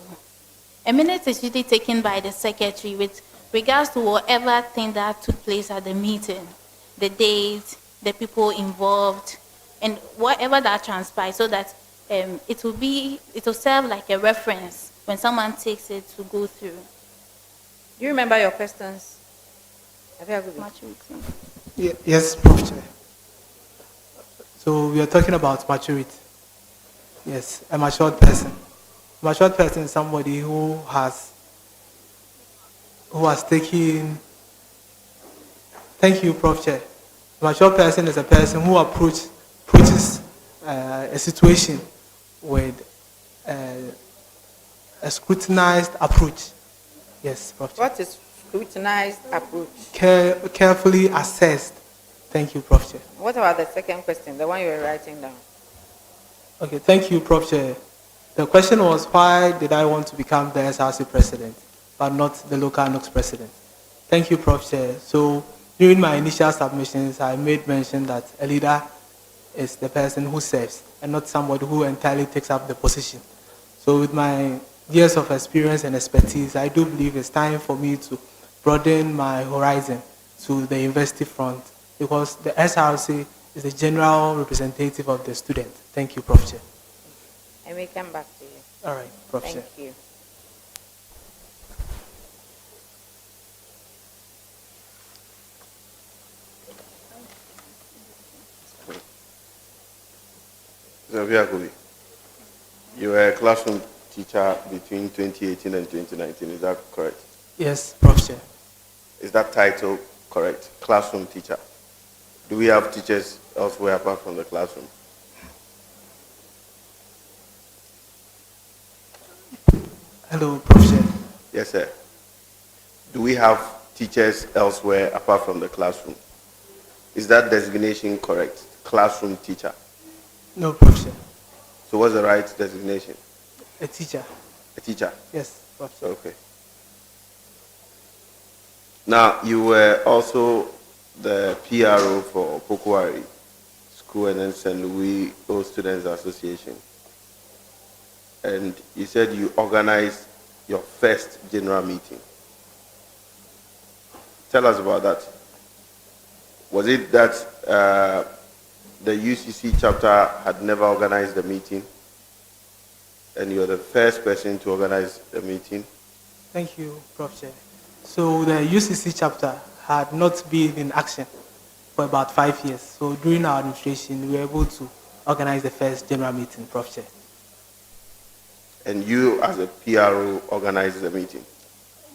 a minute is usually taken by the secretary with regards to whatever thing that took place at the meeting, the date, the people involved, and whatever that transpires, so that it will serve like a reference when someone takes it to go through. Do you remember your questions? Maturity. Yes, Prof. Chair. So we are talking about maturity. Yes, a matured person. A matured person is somebody who has taken. Thank you, Prof. Chair. A matured person is a person who approaches a situation with a scrutinized approach. Yes, Prof. Chair. What is scrutinized approach? Carefully assessed. Thank you, Prof. Chair. What about the second question, the one you were writing down? Okay, thank you, Prof. Chair. The question was, why did I want to become the SRC president, but not the local Nugs president? Thank you, Prof. Chair. So during my initial submissions, I made mention that a leader is the person who serves and not somebody who entirely takes up the position. So with my years of experience and expertise, I do believe it's time for me to broaden my horizon to the university front, because the SRC is the general representative of the student. Thank you, Prof. Chair. And we come back to you. All right, Prof. Thank Chair. you. Professor Viakovi, you were a classroom teacher between 2018 and 2019, is that correct? Yes, Prof. Chair. Is that title correct? Classroom teacher. Do we have teachers elsewhere apart from the classroom? Hello, Prof. Chair. Yes, sir. Do we have teachers elsewhere apart from the classroom? Is that designation correct? Classroom teacher. No, Prof. Chair. So what's the right designation? A teacher. A teacher. Yes, Prof. Chair. Okay. Now, you were also the PRO for Pokuari School and then St. Louis Old Students Association. And you said you organized your first general meeting. Tell us about that. Was it that the UCC chapter had never organized a meeting and you're the first person to organize a meeting? Thank you, Prof. Chair. So the UCC chapter had not been in action for about 5 years. So during our administration, we were able to organize the first general meeting, Prof. Chair. And you, as a PRO, organized the meeting?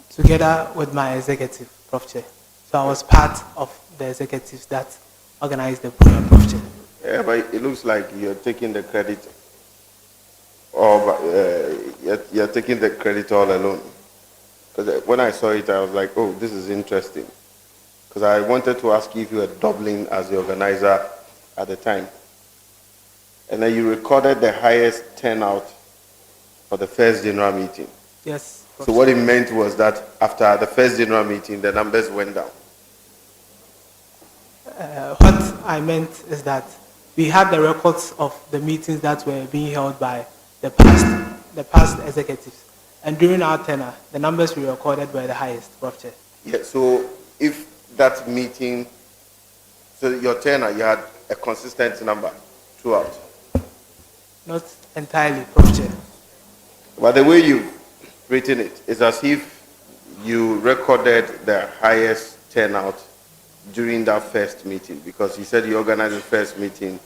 Together with my executive, Prof. Chair. So I was part of the executives that organized the program, Prof. Chair. Yeah, but it looks like you're taking the credit, or you're taking the credit all alone. Because when I saw it, I was like, oh, this is interesting. Because I wanted to ask you if you were doubling as the organizer at the time. And then you recorded the highest turnout for the first general meeting. Yes, Prof. So what it meant was that after the first general meeting, the numbers went down. What I meant is that we had the records of the meetings that were being held by the past executives. And during our tenure, the numbers we recorded were the highest, Prof. Chair. Yeah, so if that meeting, so your tenure, you had a consistent number throughout? Not entirely, Prof. Chair. But the way you've written it, it's as if you recorded the highest turnout during that first meeting, because you said you organized the first meeting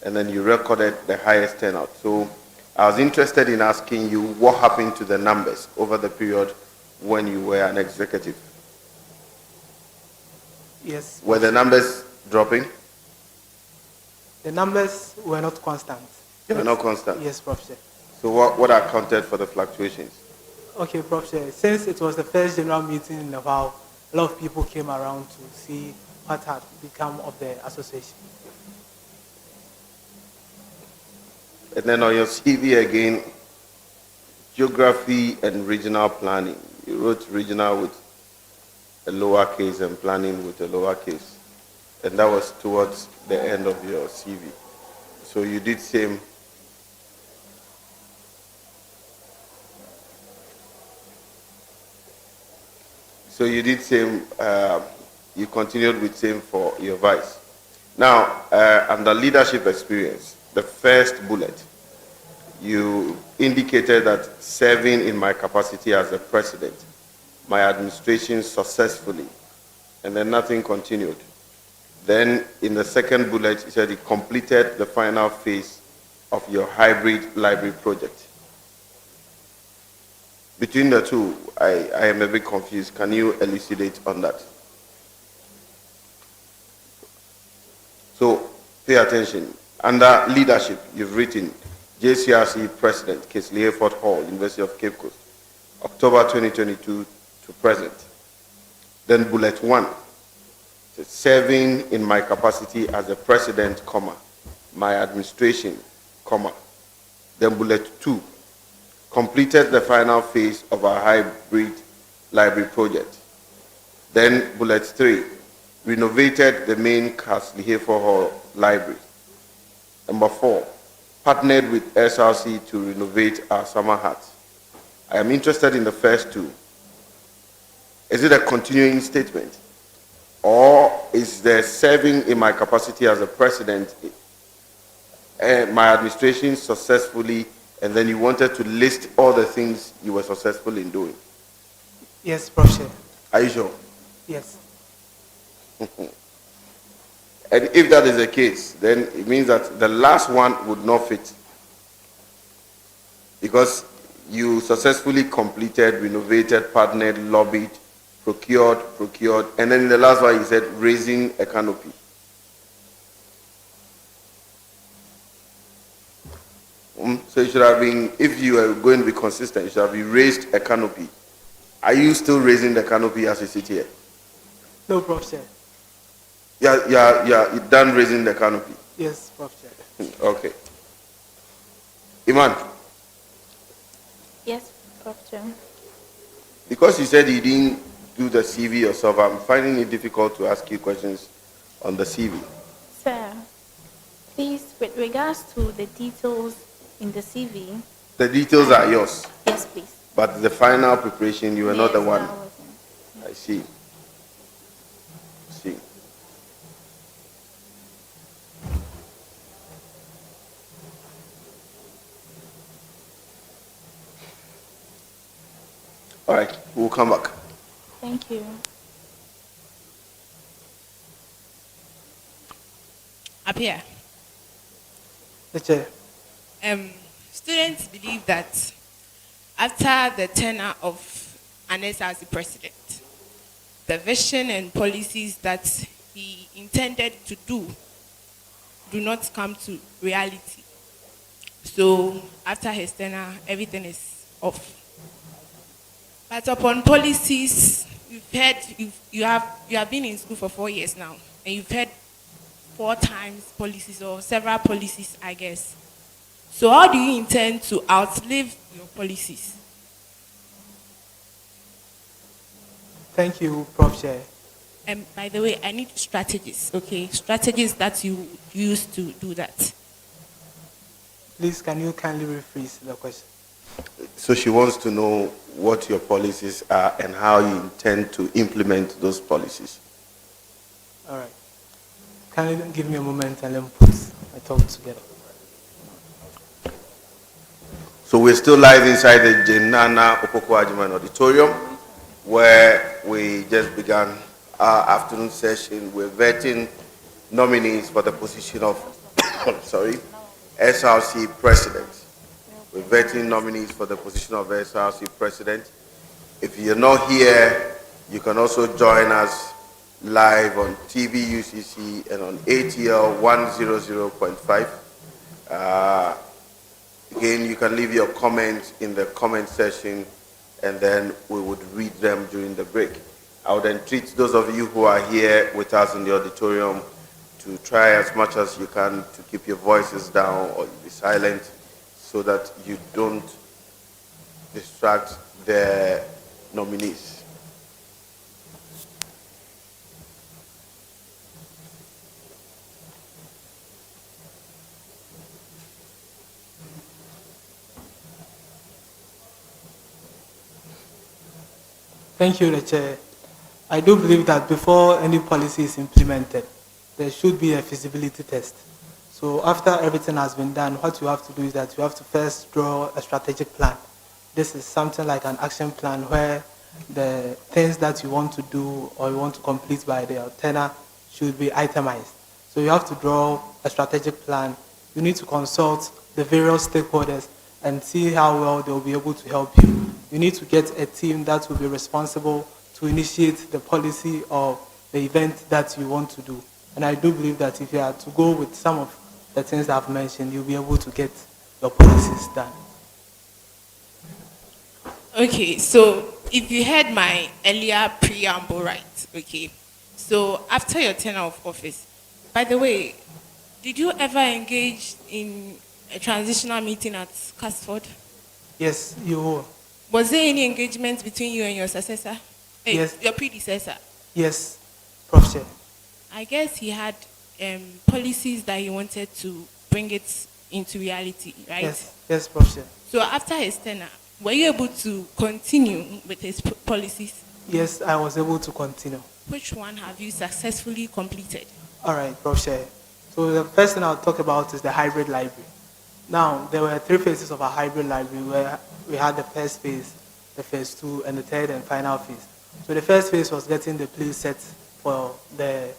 and then you recorded the highest turnout. So I was interested in asking you what happened to the numbers over the period when you were an executive. Yes. Were the numbers dropping? The numbers were not constant. They were not constant? Yes, Prof. Chair. So what accounted for the fluctuations? Okay, Prof. Chair. Since it was the first general meeting in a while, a lot of people came around to see what had become of the association. And then on your CV again, geography and regional planning. You wrote regional with a lowercase and planning with a lowercase. And that was towards the end of your CV. So you did same. So you did same, you continued with same for your vice. Now, under leadership experience, the first bullet, you indicated that serving in my capacity as the president, my administration successfully, and then nothing continued. Then in the second bullet, you said you completed the final phase of your hybrid library project. Between the two, I am a bit confused. Can you elucidate on that? So pay attention. Under leadership, you've written JCRC President, Kesley Hayford Hall, University of Cape Coast, October 2022 to present. Then bullet 1, serving in my capacity as the president, comma, my administration, comma. Then bullet 2, completed the final phase of our hybrid library project. Then bullet 3, renovated the main Kesley Hayford Hall library. Number 4, partnered with SRC to renovate our summer hut. I am interested in the first two. Is it a continuing statement? Or is there serving in my capacity as a president, my administration successfully, and then you wanted to list all the things you were successful in doing? Yes, Prof. Chair. Are you sure? Yes. And if that is the case, then it means that the last one would not fit because you successfully completed, renovated, partnered, lobbied, procured, and then in the last one you said raising a canopy. So you should have been, if you are going to be consistent, you should have been raised a canopy. Are you still raising the canopy as you sit here? No, Prof. Chair. Yeah, you're done raising the canopy. Yes, Prof. Chair. Okay. Iman, Yes, Prof. Chair. because you said you didn't do the CV yourself, I'm finding it difficult to ask you questions on the CV. Sir, please, with regards to the details in the CV. The details are yours, Yes, please. but the final preparation, you were not the Yes, one. I wasn't. I see. See. All right, we'll come back. Thank you. Up here. The Chair. Students believe that after the tenure of an SRC president, the vision and policies that he intended to do not come to reality. So after his tenure, everything is off. But upon policies, you have been in school for 4 years now, and you've heard 4 times policies or several policies, I guess. So how do you intend to outlive your policies? Thank you, Prof. Chair. And by the way, I need strategies, okay? Strategies that you use to do that. Please, can you kindly rephrase the question? So she wants to know what your policies are and how you intend to implement those policies. All right. Can you give me a moment and let me put my thoughts together? So we're still live inside the Jenana Opoku Ajiman Auditorium, where we just began our afternoon session. We're vetting nominees for the position of SRC President. We're vetting nominees for the position of SRC President. If you're not here, you can also join us live on TV UCC and on ATL 100.5. Again, you can leave your comments in the comment section, and then we would read them during the break. I would entreat those of you who are here with us in the auditorium to try as much as you can to keep your voices down or be silent so that you don't distract the nominees. Thank you, the Chair. I do believe that before any policy is implemented, there should be a feasibility test. So after everything has been done, what you have to do is that you have to first draw a strategic plan. This is something like an action plan where the things that you want to do or you want to complete by the tenure should be itemized. So you have to draw a strategic plan. You need to consult the various stakeholders and see how well they will be able to help you. You need to get a team that will be responsible to initiate the policy or the event that you want to do. And I do believe that if you are to go with some of the things I've mentioned, you'll be able to get your policies done. Okay, so if you heard my earlier preamble right, okay, so after your tenure of office, by the way, did you ever engage in a transitional meeting at Casford? Yes, you will. Was there any engagement between you and your successor? Yes. Your predecessor? Yes, Prof. Chair. I guess he had policies that he wanted to bring it into reality, right? Yes, Prof. Chair. So after his tenure, were you able to continue with his policies? Yes, I was able to continue. Which one have you successfully completed? All right, Prof. Chair. So the first thing I'll talk about is the hybrid library. Now, there were 3 phases of a hybrid library where we had the first phase, the phase 2, and the third and final phase. So the first phase was getting the place set for the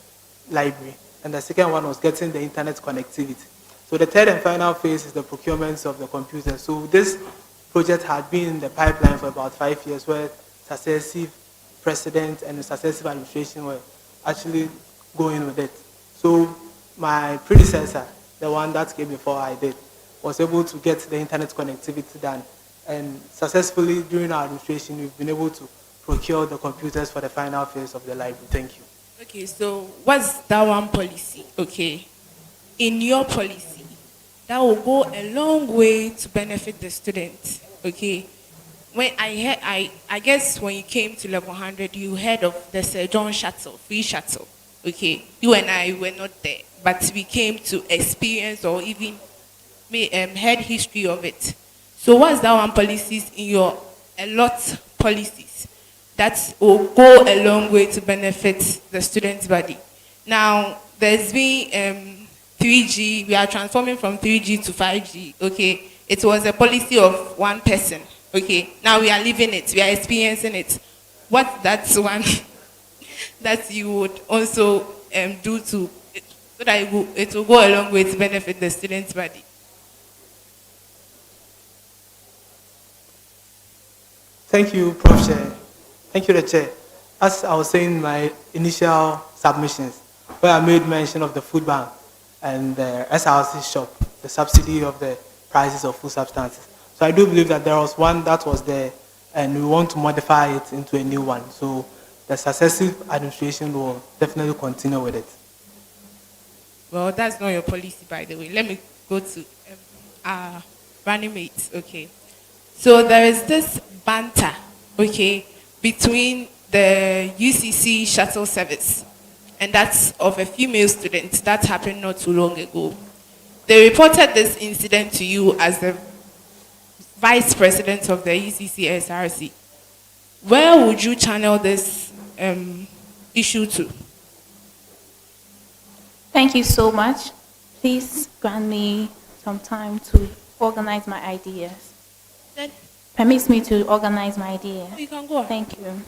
library, and the second one was getting the internet connectivity. So the third and final phase is the procurement of the computer. So this project had been in the pipeline for about 5 years, where successive presidents and successive administration were actually going with it. So my predecessor, the one that came before I did, was able to get the internet connectivity done. And successfully during our administration, we've been able to procure the computers for the final phase of the library. Thank you. Okay, so what's that one policy? Okay, in your policy, that will go a long way to benefit the students. Okay, when I guess when you came to level 100, you heard of the Sir John shuttle, free shuttle. Okay, you and I were not there, but we came to experience or even heard history of it. So what's that one policies in your a lot policies that will go a long way to benefit the student's body? Now there's been 3G. We are transforming from 3G to 5G. Okay, it was a policy of one person. Okay, now we are living it. We are experiencing it. What that's one that you would also do to so that it will go a long way to benefit the student's body? Thank you, Prof. Chair. Thank you, the Chair. As I was saying in my initial submissions, where I made mention of the food bank and the SRC shop, the subsidy of the prices of food substances. So I do believe that there was one that was there, and we want to modify it into a new one. So the successive administration will definitely continue with it. Well, that's not your policy, by the way. Let me go to our running mates. Okay. So there is this banter, okay, between the UCC shuttle service, and that's of a female student. That happened not too long ago. They reported this incident to you as the vice president of the Ucc Src. Where would you channel this issue to? Thank you so much. Please grant me some time to organize my ideas. Then Permits me to organize my ideas. you can go on. Thank you.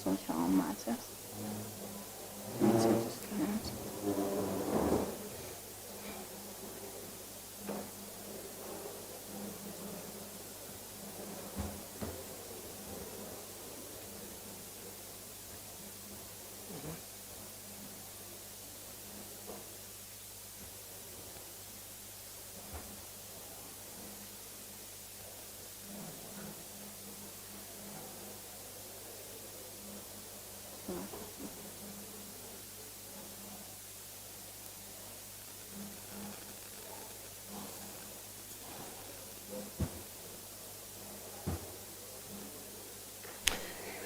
Social matters.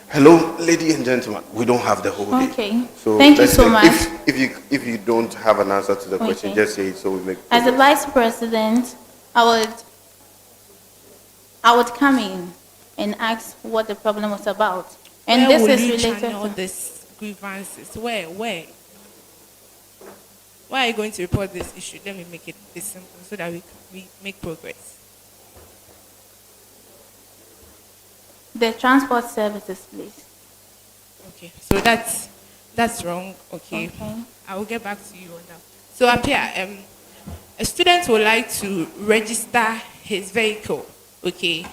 Hello, ladies and gentlemen. We don't have the whole day. Okay. So Thank you let's so say much. If you don't have an answer to the question, Okay. just say it so we make. As a progress. vice president, I would come in and ask what the problem was about. And Where this will is you related channel to this grievances? Where? Why are you going to report this issue? Let me make it this simple so that we make progress. the transport services, please. Okay, so that's wrong. Okay. Okay. I will get back to you on that. So up here, a student would like to register his vehicle, okay,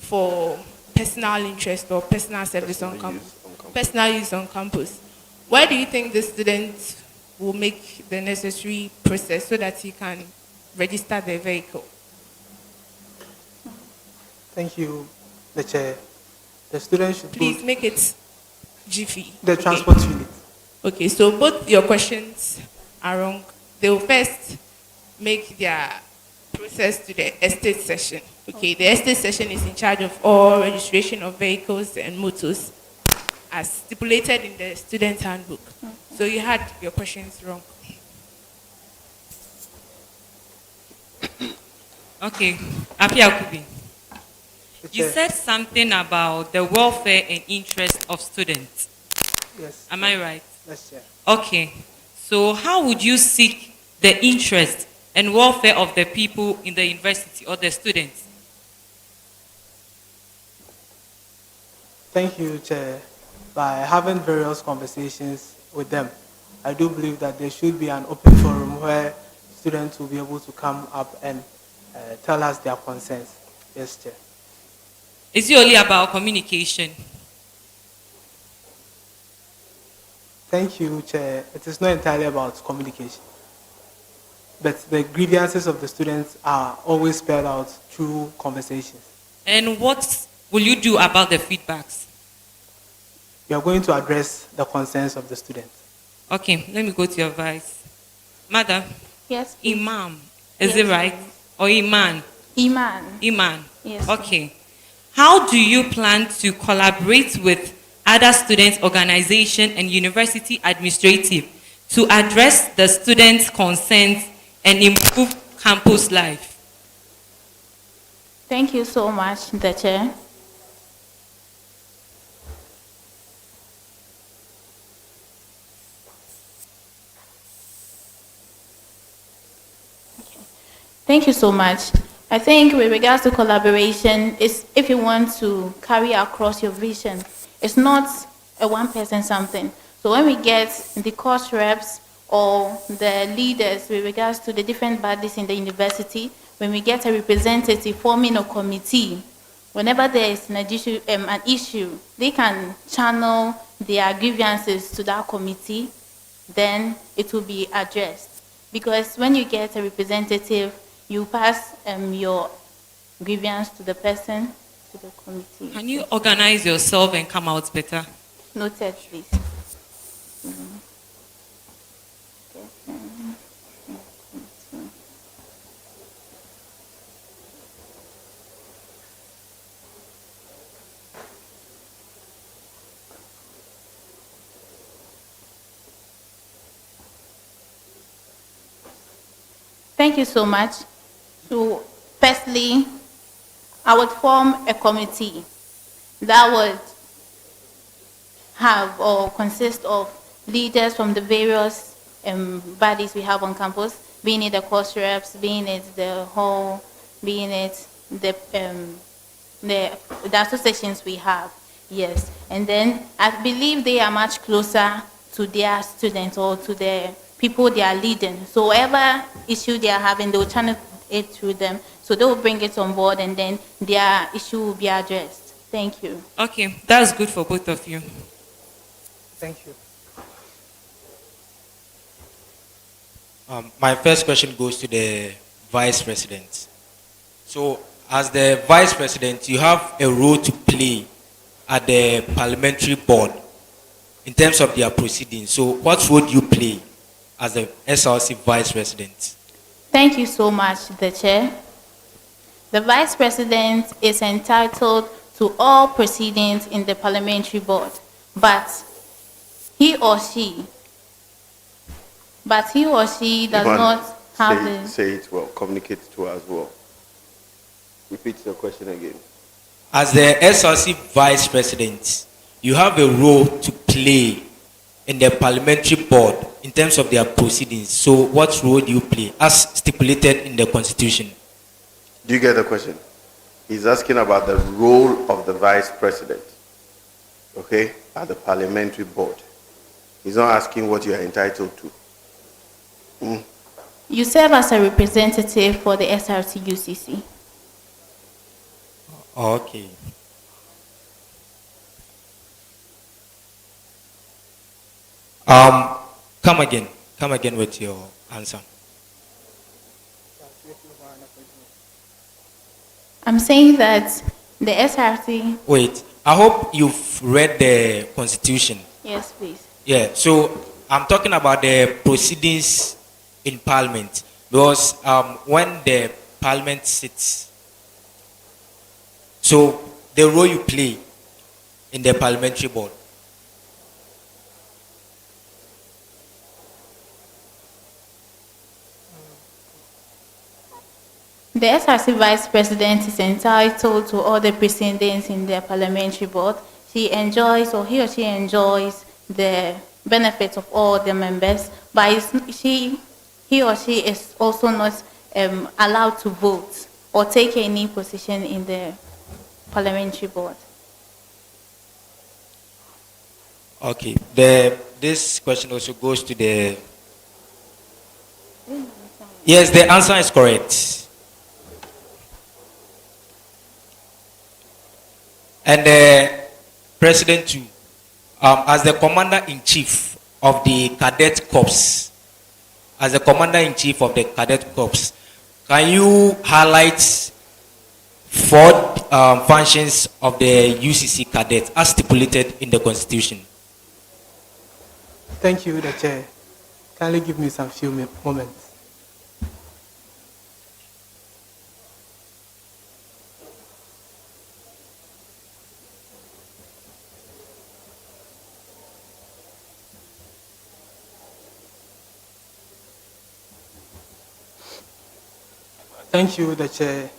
for personal interest or personal service on campus, personal use on campus. Why do you think the student will make the necessary process so that he can register the vehicle? Thank you, the Chair. The student should Please go make it jiffy. the okay? transport unit. Okay, so both your questions are wrong. They will first make their process to the estate session. Okay, the estate session is in charge of all registration of vehicles and motors as stipulated in the student handbook. So you had your questions wrong. Okay, Apia Kubi. The You Chair. said something about the welfare and interest of students. Yes. Am I right? Yes, Chair. Okay. So how would you seek the interest and welfare of the people in the university or the students? Thank you, Chair. By having various conversations with them, I do believe that there should be an open forum where students will be able to come up and tell us their concerns. Yes, Chair. Is it only about communication? Thank you, Chair. It is not entirely about communication, but the grievances of the students are always spelled out through conversations. And what will you do about the feedbacks? We are going to address the concerns of the students. Okay, let me go to your vice. Madam, Yes, please. Imam, is Yes, it right? please. Or Iman? Iman. Iman. Yes. Okay. How do you plan to collaborate with other students' organization and university administrative to address the students' concerns and improve campus life? Thank you so much, the Chair. Thank you so much. I think with regards to collaboration, is if you want to carry across your vision, it's not a one-person something. So when we get the course reps or the leaders with regards to the different bodies in the university, when we get a representative forming a committee, whenever there is an issue, they can channel their grievances to that committee, then it will be addressed. Because when you get a representative, you pass your grievance to the person, to the committee. Can you organize yourself and come out better? Noted, please. Thank you so much. So, firstly, I would form a committee that would have or consist of leaders from the various bodies we have on campus, being it the course reps, being it the hall, being it the associations we have. Yes, and then I believe they are much closer to their students or to the people they are leading. So whatever issue they are having, they will channel it through them. So they will bring it on board and then their issue will be addressed. Thank you. Okay, that's good for both of you. Thank you. My first question goes to the vice president. So, as the vice president, you have a role to play at the parliamentary board in terms of their proceedings. So, what role do you play as the SRC vice president? Thank you so much, the chair. The vice president is entitled to all proceedings in the parliamentary board, but he or she does not have the... Say it well, communicate it to us well. Repeat the question again. As the SRC vice president, you have a role to play in the parliamentary board in terms of their proceedings. So what role do you play as stipulated in the constitution? Do you get the question? He's asking about the role of the vice president, okay, at the parliamentary board. He's not asking what you are entitled to. You serve as a representative for the SRC UCC. Okay. Come again with your answer. I'm saying that the SRC... Wait, I hope you've read the constitution. Yes, please. Yeah, so I'm talking about the proceedings in parliament, because when the parliament sits, so the role you play in the parliamentary board. The SRC vice president is entitled to all the proceedings in the parliamentary board. He or she enjoys the benefit of all the members, but he or she is also not allowed to vote or take any position in the parliamentary board. Okay. This question also goes to the. Yes, the answer is correct. And President too, as the commander-in-chief of the Cadet Corps, can you highlight four functions of the UCC Cadet as stipulated in the Constitution? Thank you, the Chair. Kindly give me some few moments. Thank you, the Chair.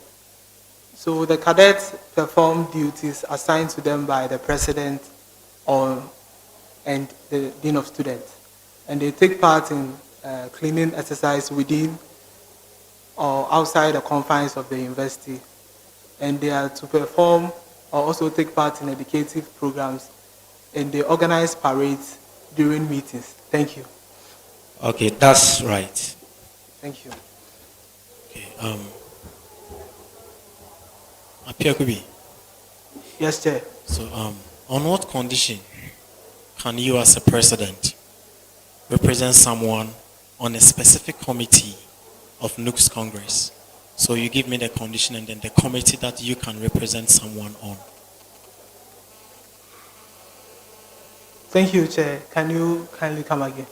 So the cadets perform duties assigned to them by the President and the Dean of Students. And they take part in cleaning exercise within or outside the confines of the university. And they are to perform or also take part in educative programs, and they organize parades during meetings. Thank you. Okay, that's right. Thank you. Okay. Apiakubi. Yes, Chair. So, on what condition can you, as a president, represent someone on a specific committee of Nugs Congress? So you give me the condition and then the committee that you can represent someone on. Thank you, Chair. Can you kindly come again?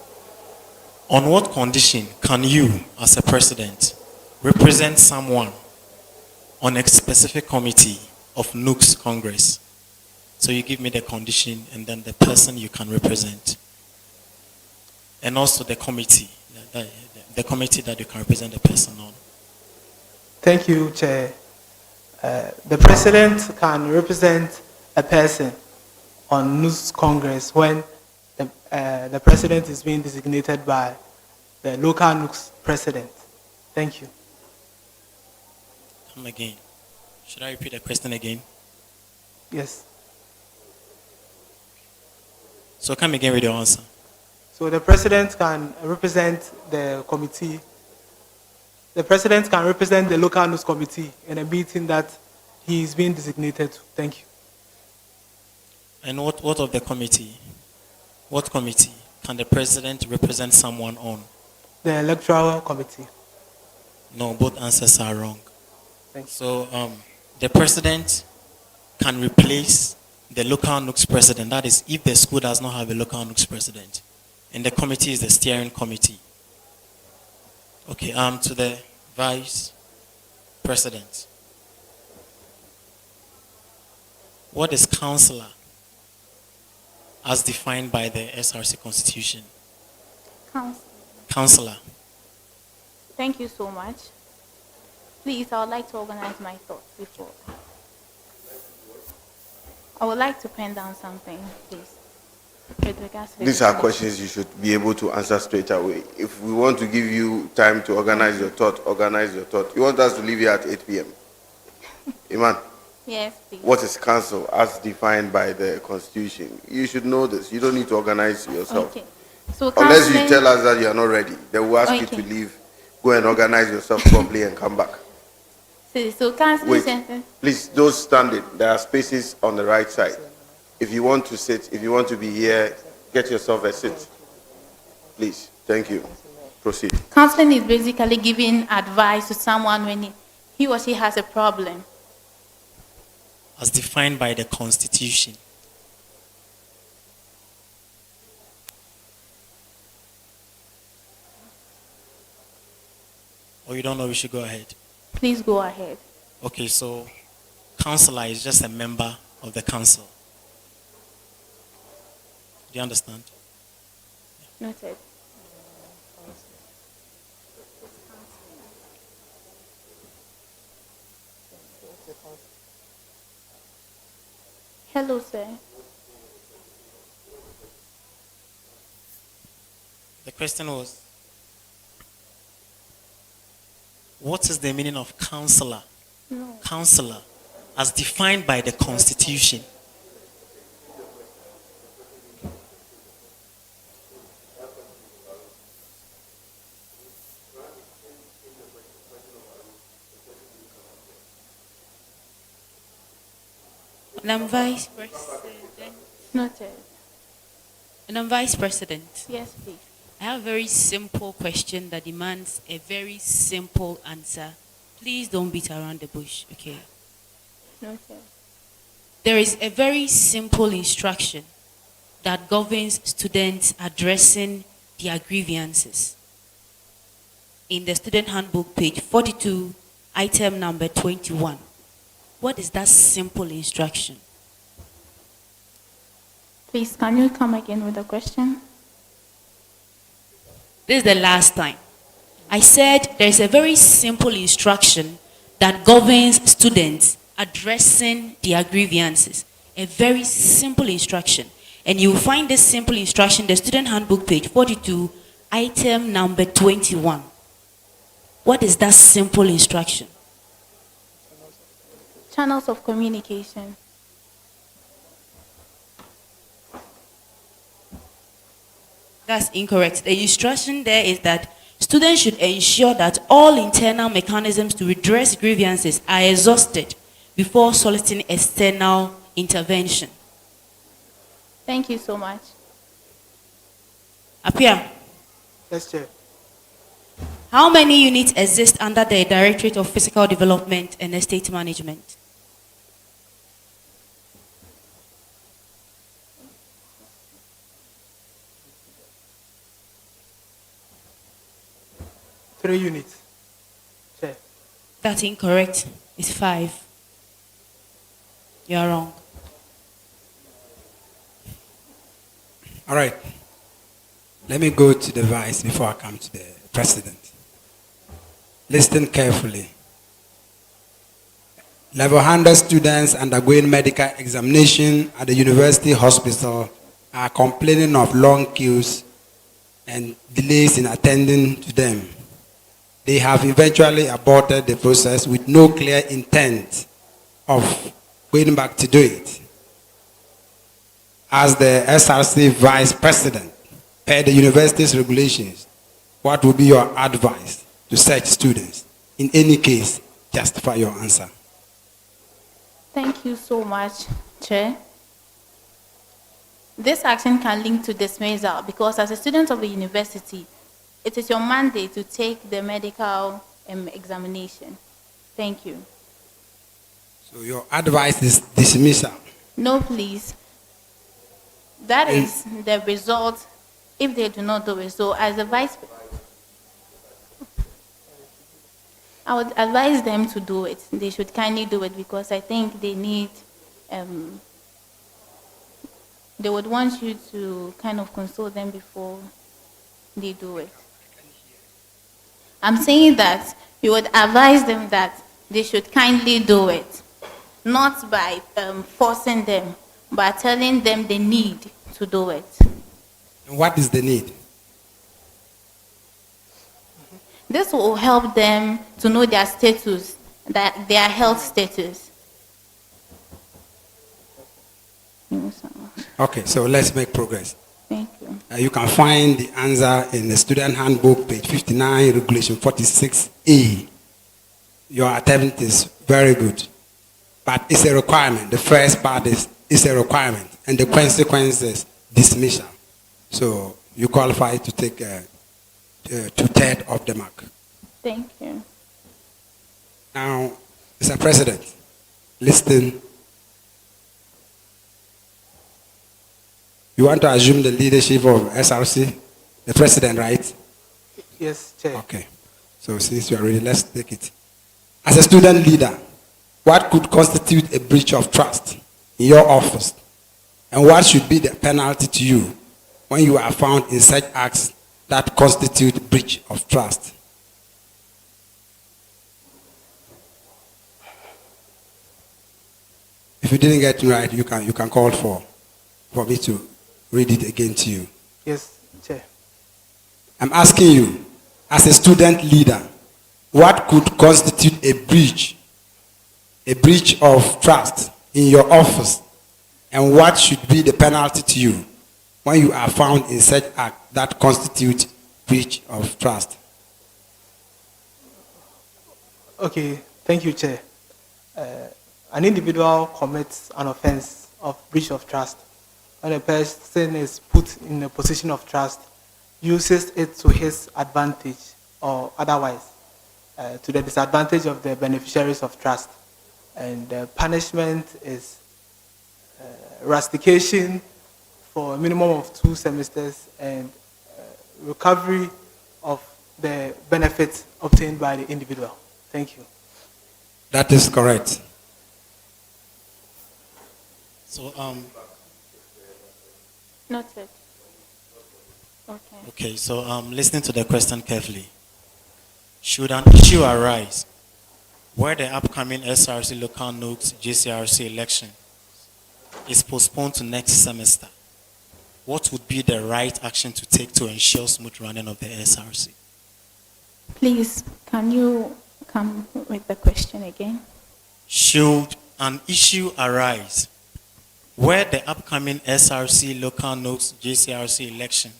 On what condition can you, as a president, represent someone on a specific committee of Nugs Congress? So you give me the condition and then the person you can represent. And also the committee, the committee that you can represent the person on. Thank you, Chair. The President can represent a person on Nugs Congress when the President is being designated by the local Nugs President. Thank you. Come again. Should I repeat the question again? Yes. So come again with your answer. So the President can represent the committee. The President can represent the local Nugs committee in a meeting that he is being designated to. Thank you. And what of the committee? What committee can the President represent someone on? The electoral committee. No, both answers are wrong. Thank you. So the President can replace the local Nugs president. That is, if the school does not have a local Nugs president. And the committee is the steering committee. Okay, to the Vice President. What is counselor as defined by the SRC Constitution? Counselor. Thank you so much. Please, I would like to organize my thoughts before. I would like to pen down something, please. With regards to These are questions you should be able to answer straight away. If we want to give you time to organize your thought, organize your thought. You want us to leave here at 8 p.m.? Iman? Yes, please. What is council as defined by the Constitution? You should know this. You don't need to organize yourself. Okay. So Unless you tell us that you are not ready, then we'll ask you to leave, go and organize yourself properly and come back. So Wait, please, those standing, there are spaces on the right side. If you want to sit, if you want to be here, get yourself a seat. Please, thank you. Proceed. Counseling is basically giving advice to someone when he or she has a problem. As defined by the Constitution. Or you don't know, we should go ahead. Please go ahead. Okay, so counselor is just a member of the council. Do you understand? Noted. Hello, sir. The question was, what is the meaning of counselor? No. Counselor, as defined by the Constitution. Madam Vice President. Noted. Madam Vice President, Yes, please. I have a very simple question that demands a very simple answer. Please don't beat around the bush, okay? Noted. There is a very simple instruction that governs students addressing their grievances. In the student handbook, page 42, item number 21. What is that simple instruction? Please, can you come again with the question? This is the last time. I said there is a very simple instruction that governs students addressing their grievances. A very simple instruction. And you will find this simple instruction in the student handbook, page 42, item number 21. What is that simple instruction? Channels of communication. That's incorrect. The instruction there is that students should ensure that all internal mechanisms to redress grievances are exhausted before soliciting external intervention. Thank you so much. Appear. Yes, Chair. How many units exist under the Directorate of Physical Development and Estate Management? Three units. Chair. That's incorrect. It's 5. You're wrong. All right. Let me go to the vice before I come to the president. Listen carefully. Level 100 students undergoing medical examination at the university hospital are complaining of long queues and delays in attending to them. They have eventually aborted the process with no clear intent of going back to do it. As the SRC vice president, per the university's regulations, what would be your advice to such students? In any case, justify your answer. Thank you so much, Chair. This action can link to dismissal because as a student of the university, it is your mandate to take the medical examination. Thank you. So your advice is dismissal. No, please. That is the result if they do not do it. So as a vice, I would advise them to do it. They should kindly do it because I think they need, they would want you to kind of consult them before they do it. I'm saying that you would advise them that they should kindly do it, not by forcing them, but telling them they need to do it. And what is the need? This will help them to know their status, their health status. Okay, so let's make progress. Thank you. You can find the answer in the student handbook, page 59, regulation 46A. Your attempt is very good, but it's a requirement. The first part is a requirement, and the consequence is dismissal. So you qualify to take 2/3 of the mark. Thank you. Now, Mr. President, listen. You want to assume the leadership of SRC, the president, right? Yes, Chair. Okay. So since you are ready, let's take it. As a student leader, what could constitute a breach of trust in your office? And what should be the penalty to you when you are found in such acts that constitute breach of trust? If you didn't get it right, you can call for me to read it again to you. Yes, Chair. I'm asking you, as a student leader, what could constitute a breach of trust in your office, and what should be the penalty to you when you are found in such act that constitute breach of trust? Okay, thank you, Chair. An individual commits an offense of breach of trust when a person is put in a position of trust, uses it to his advantage or otherwise to the disadvantage of the beneficiaries of trust. And the punishment is rustication for a minimum of 2 semesters and recovery of the benefits obtained by the individual. Thank you. That is correct. So, Noted. Okay. okay, so listening to the question carefully. Should an issue arise where the upcoming SRC local Nugs JCRC election is postponed to next semester, what would be the right action to take to ensure smooth running of the SRC? Please, can you come with the question again? Should an issue arise where the upcoming SRC local Nugs JCRC election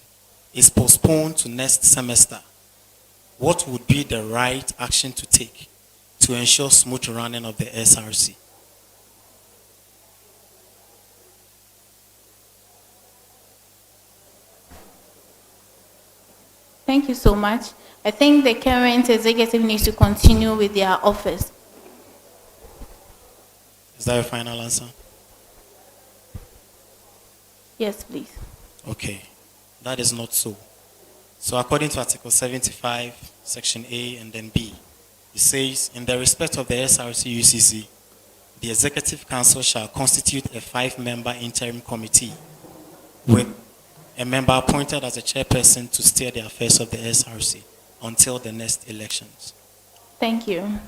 is postponed to next semester, what would be the right action to take to ensure smooth running of the SRC? Thank you so much. I think the current executive needs to continue with their office. Is that your final answer? Yes, please. Okay, that is not so. So according to Article 75, Section A and then B, it says, in the respect of the SRC UCC, the Executive Council shall constitute a 5-member interim committee with a member appointed as a chairperson to steer the affairs of the SRC until the next elections. Thank you.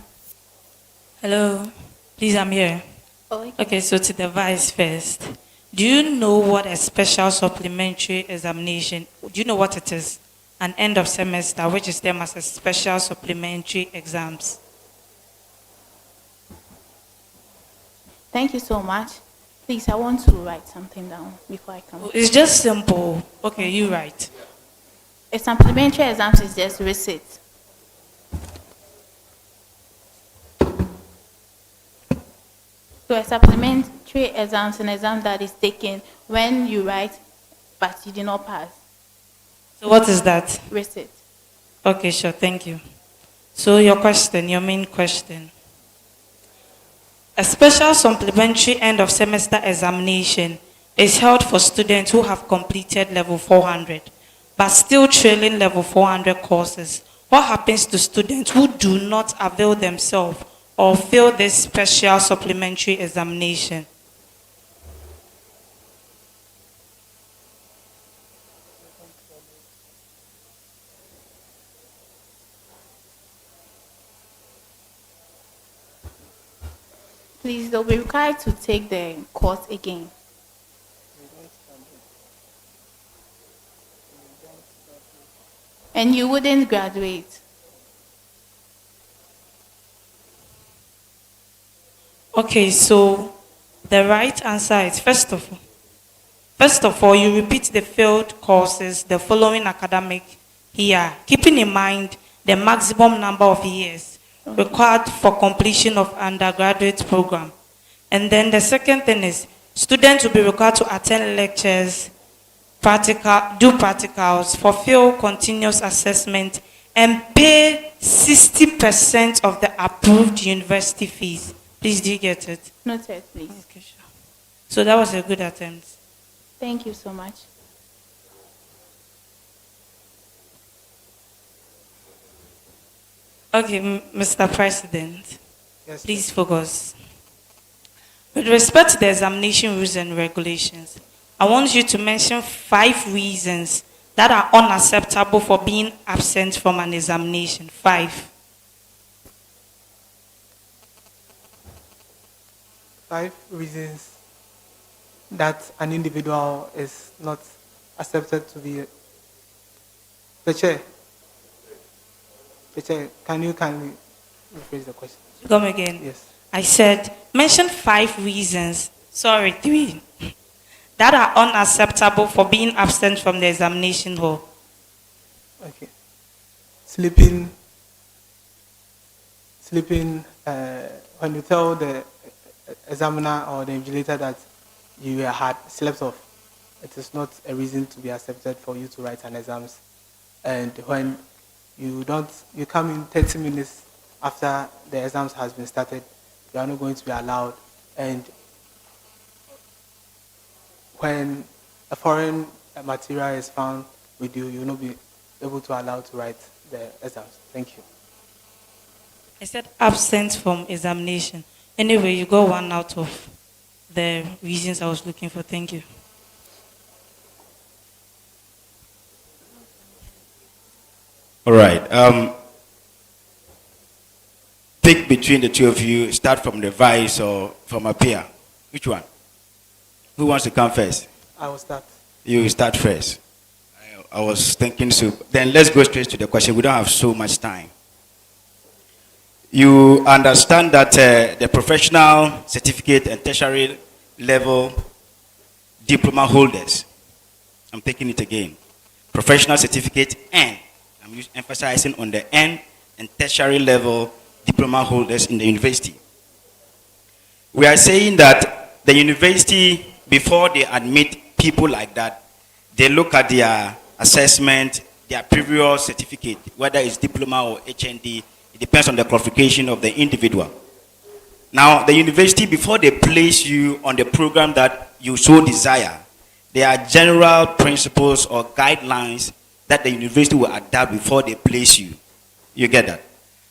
Hello, please, I'm here. Okay, so to the vice first. Do you know what a special supplementary examination, do you know what it is? An end of semester, which is termed as a special supplementary exams. Thank you so much. Please, I want to write something down before I come. It's just simple. Okay, you write. A supplementary exams is just receipt. So a supplementary exam is an exam that is taken when you write but you did not pass. So what is that? Receipt. Okay, sure, thank you. So your question, your main question. A special supplementary end of semester examination is held for students who have completed level 400 but still trailing level 400 courses. What happens to students who do not avail themselves or fail this special supplementary examination? Please, they'll be required to take the course again. And you wouldn't graduate. Okay, so the right answer is first of all, you repeat the failed courses the following academic year, keeping in mind the maximum number of years required for completion of undergraduate program. And then the second thing is students will be required to attend lectures, do practicals, fulfill continuous assessment, and pay 60% of the approved university fees. Please, do you get it? Noted, please. Okay, sure. So that was a good attempt. Thank you so much. Okay, Mr. President, Yes, please focus. With respect to the examination rules and regulations, I want you to mention 5 reasons that are unacceptable for being absent from an examination. 5. 5 reasons that an individual is not accepted to be The chair. The chair, can you kindly rephrase the question? Come again. Yes. I said, mention 5 reasons, 3, that are unacceptable for being absent from the examination hall. Okay. Sleeping, when you tell the examiner or the invigilator that you had slept off, it is not a reason to be accepted for you to write an exams. And when you come in 30 minutes after the exams has been started, you are not going to be allowed. And when a foreign material is found with you, you will not be able to allow to write the exams. Thank you. I said absent from examination. Anyway, you got 1 out of the reasons I was looking for. Thank you. All right. Pick between the two of you. Start from the vice or from up here. Which one? Who wants to come first? I will start. You start first. I was thinking so. Then let's go straight to the question. We don't have so much time. You understand that the professional certificate and tertiary level diploma holders, I'm taking it again, professional certificate and, I'm emphasizing on the N, and tertiary level diploma holders in the university. We are saying that the university, before they admit people like that, they look at their assessment, their previous certificate, whether it's diploma or HND. It depends on the qualification of the individual. Now, the university, before they place you on the program that you so desire, there are general principles or guidelines that the university will adapt before they place you. You get that?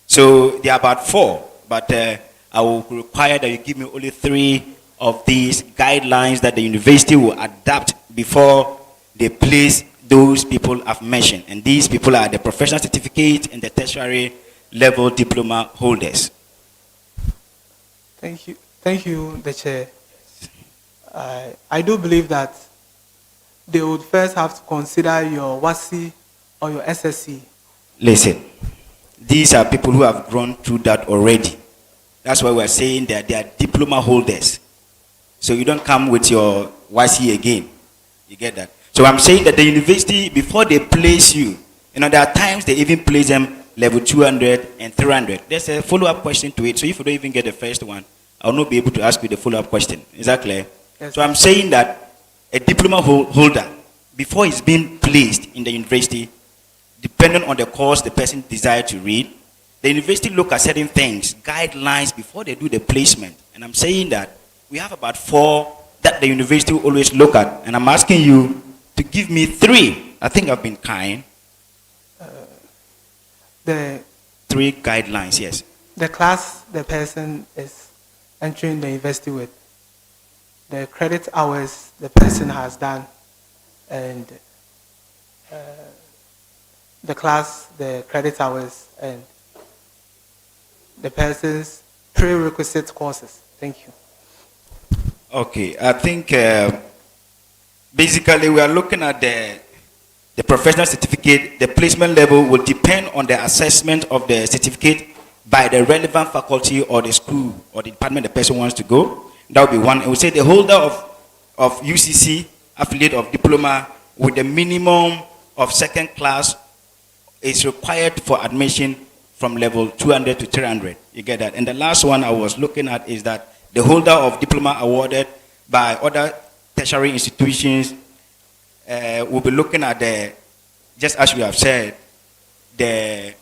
So there are about 4, but I will require that you give me only 3 of these guidelines that the university will adapt before they place those people I've mentioned. And these people are the professional certificate and the tertiary level diploma holders. Thank you. Thank you, the chair. I do believe that they would first have to consider your WASI or your SSC. Listen, these are people who have gone through that already. That's why we're saying that they are diploma holders. So you don't come with your YC again. You get that? So I'm saying that the university, before they place you, there are times they even place them level 200 and 300. There's a follow-up question to it. So if you don't even get the first one, I'll not be able to ask you the follow-up question. Is that clear? Yes. So I'm saying that a diploma holder, before he's being placed in the university, depending on the course the person desires to read, the university look at certain things, guidelines before they do the placement. And I'm saying that we have about 4 that the university will always look at. And I'm asking you to give me 3. I think I've been kind. The 3 guidelines, yes. The class the person is entering the university with, the credit hours the person has done, and the class, the credit hours, and the person's prerequisite courses. Thank you. Okay, I think basically we are looking at the professional certificate. The placement level will depend on the assessment of the certificate by the relevant faculty or the school or the department the person wants to go. That would be one. I would say the holder of UCC, affiliate of diploma, with the minimum of second class is required for admission from level 200 to 300. You get that? And the last one I was looking at is that the holder of diploma awarded by other tertiary institutions will be looking at just as we have said, the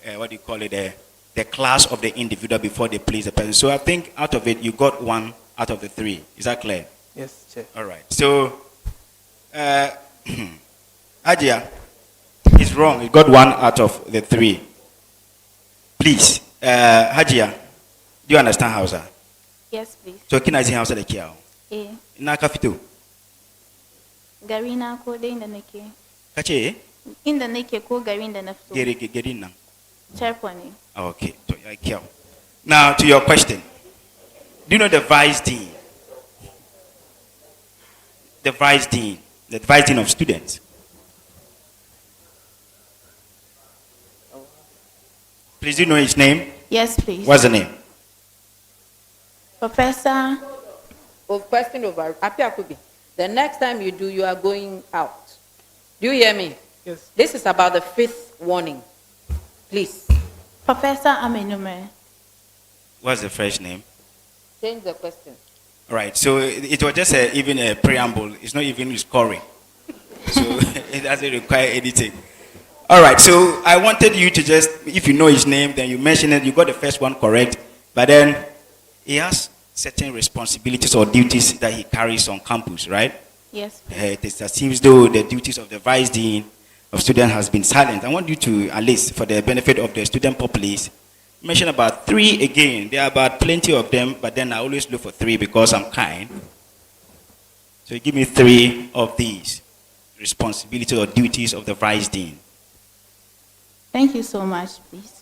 class of the individual before they place the person. So I think out of it, you got 1 out of the 3. Is that clear? Yes, Chair. All right. So, Ajia is wrong. You got 1 out of the 3. Please, Hajia, do you understand Hausa? Yes, please. So, can I see Hausa the kiao? Eh. Na kafito. Garina ko dai inda nake. Kace? Inda nake ko garin da na fito. Gerin nan. Chairpo ne. Okay. Now, to your question. Do you know the vice dean? The vice dean of students. Please, do you know his name? Yes, please. What's the name? Professor. Question over. Apiakubi. The next time you do, you are going out. Do you hear me? Yes. This is about the fifth warning. Please. Professor Amenume. What's the first name? Change the question. All right. So it was just even a preamble. It's not even scoring. So it doesn't require anything. All right. So I wanted you to just, if you know his name, then you mention it. You got the first one correct. But then he has certain responsibilities or duties that he carries on campus, right? Yes. It seems though the duties of the vice dean of student has been silent. I want you to, at least for the benefit of the student populace, mention about 3 again. There are about plenty of them, but then I always look for 3 because I'm kind. So give me 3 of these responsibilities or duties of the vice dean. Thank you so much, please.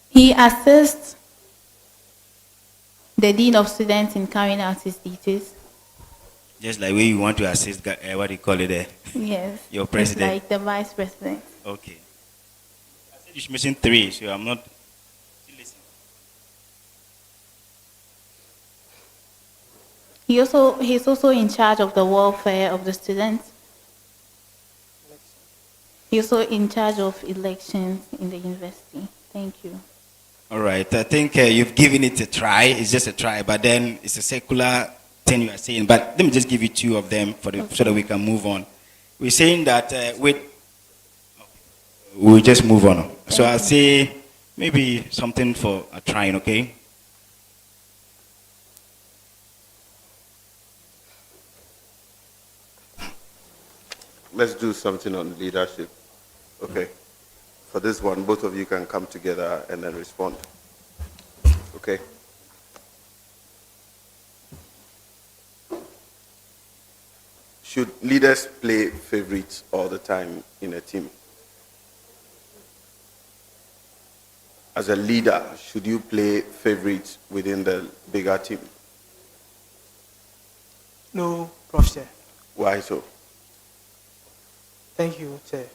He assists the Dean of Students in carrying out his duties. Just like where you want to assist, what do you call it there? Yes. Your president. It's like the vice president. Okay. I said you should mention 3, so I'm not. He's also in charge of the welfare of the students. He's also in charge of elections in the university. Thank you. All right. I think you've given it a try. It's just a try, but then it's a secular thing you are saying. But let me just give you 2 of them so that we can move on. We're saying that we'll just move on. So I'll say maybe something for a trying, okay? Let's do something on leadership. Okay. For this one, both of you can come together and then respond. Okay? Should leaders play favorites all the time in a team? As a leader, should you play favorites within the bigger team? No, Prof. Chair. Why so? Thank you, Chair.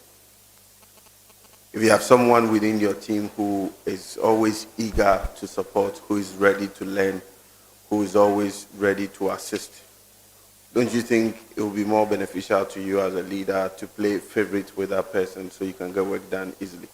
If you have someone within your team who is always eager to support, who is ready to learn, who is always ready to assist, don't you think it will be more beneficial to you as a leader to play favorite with that person so you can get work done easily?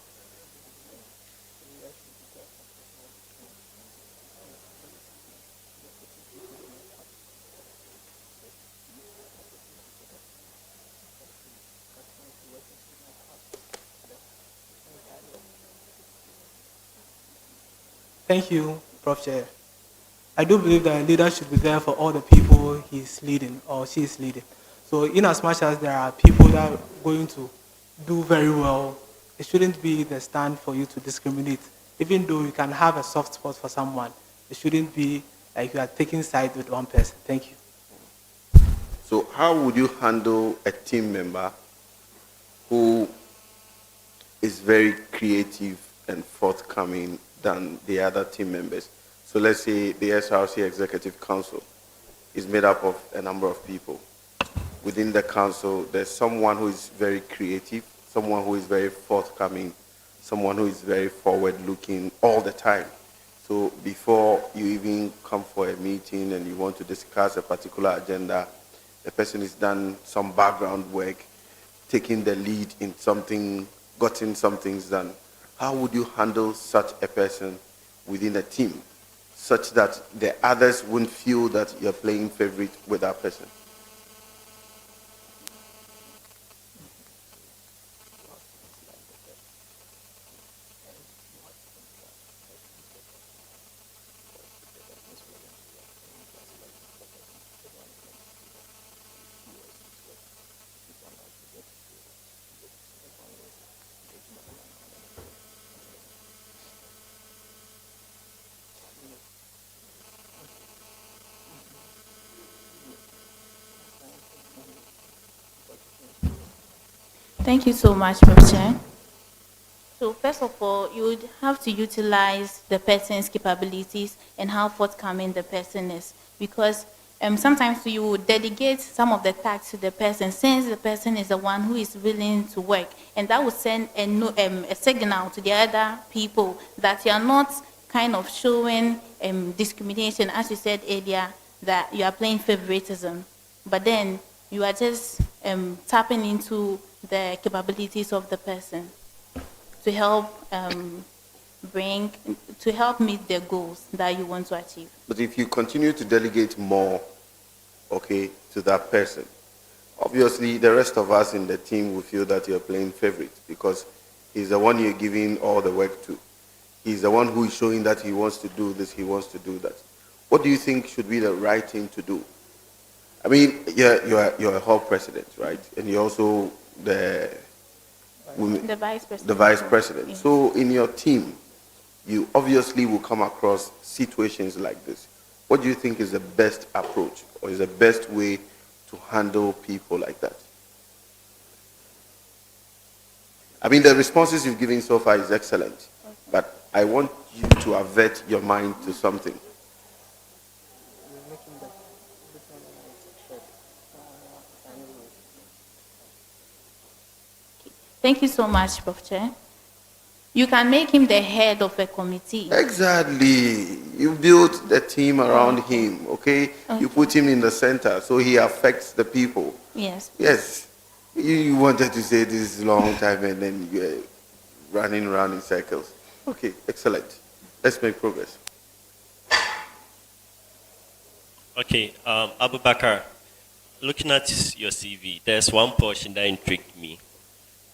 Thank you, Prof. Chair. I do believe that a leader should be there for all the people he's leading or she is leading. So in as much as there are people that are going to do very well, it shouldn't be the stand for you to discriminate. Even though you can have a soft spot for someone, it shouldn't be like you are taking sides with one person. Thank you. So how would you handle a team member who is very creative and forthcoming than the other team members? So let's say the SRC Executive Council is made up of a number of people. Within the council, there's someone who is very creative, someone who is very forthcoming, someone who is very forward-looking all the time. So before you even come for a meeting and you want to discuss a particular agenda, the person has done some background work, taking the lead in something, gotten some things done. How would you handle such a person within a team, such that the others wouldn't feel that you're playing favorite with that person? Thank you so much, Prof. Chair. So first of all, you would have to utilize the person's capabilities and how forthcoming the person is, because sometimes you would delegate some of the tasks to the person since the person is the one who is willing to work, and that would send a signal to the other people that you are not kind of showing discrimination, as you said earlier, that you are playing favoritism, but then you are just tapping into the capabilities of the person to help meet the goals that you want to achieve. But if you continue to delegate more, okay, to that person, obviously the rest of us in the team will feel that you're playing favorite because he's the one you're giving all the work to. He's the one who is showing that he wants to do this, he wants to do that. What do you think should be the right thing to do? I mean, you're a hall president, right? And you're also the vice president. The vice president. Yes. So in your team, you obviously will come across situations like this. What do you think is the best approach or is the best way to handle people like that? I mean, the responses you've given so far is excellent, but I want you to avert your mind to something. Thank you so much, Prof. Chair. You can make him the head of a committee. Exactly. You build the team around him, okay? You put him in the center so he affects the people. Yes. Yes. You wanted to say this long time and then you're running around in circles. Okay, excellent. Let's make progress. Okay, Abu Bakar, looking at your CV, there's one portion that intrigued me.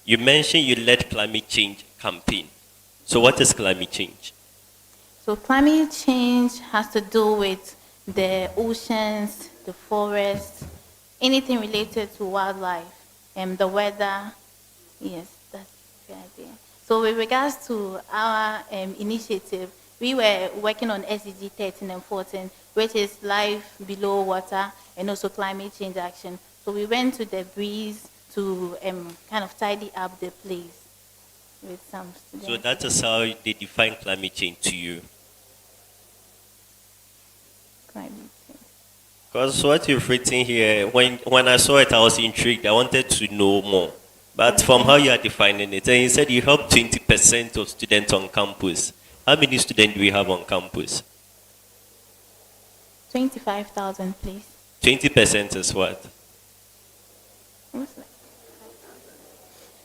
You mentioned you led climate change campaign. So what is climate change? So climate change has to do with the oceans, the forests, anything related to wildlife, and the weather. Yes, that's the idea. So with regards to our initiative, we were working on SDG 13 and 14, which is life below water and also climate change action. So we went to the breeze to kind of tidy up the place with some students. So that is how they define climate change to you? Climate change. Because what you've written here, when I saw it, I was intrigued. I wanted to know more. But from how you are defining it, and you said you help 20% of students on campus. How many students do we have on campus? 25,000, please. 20% is what?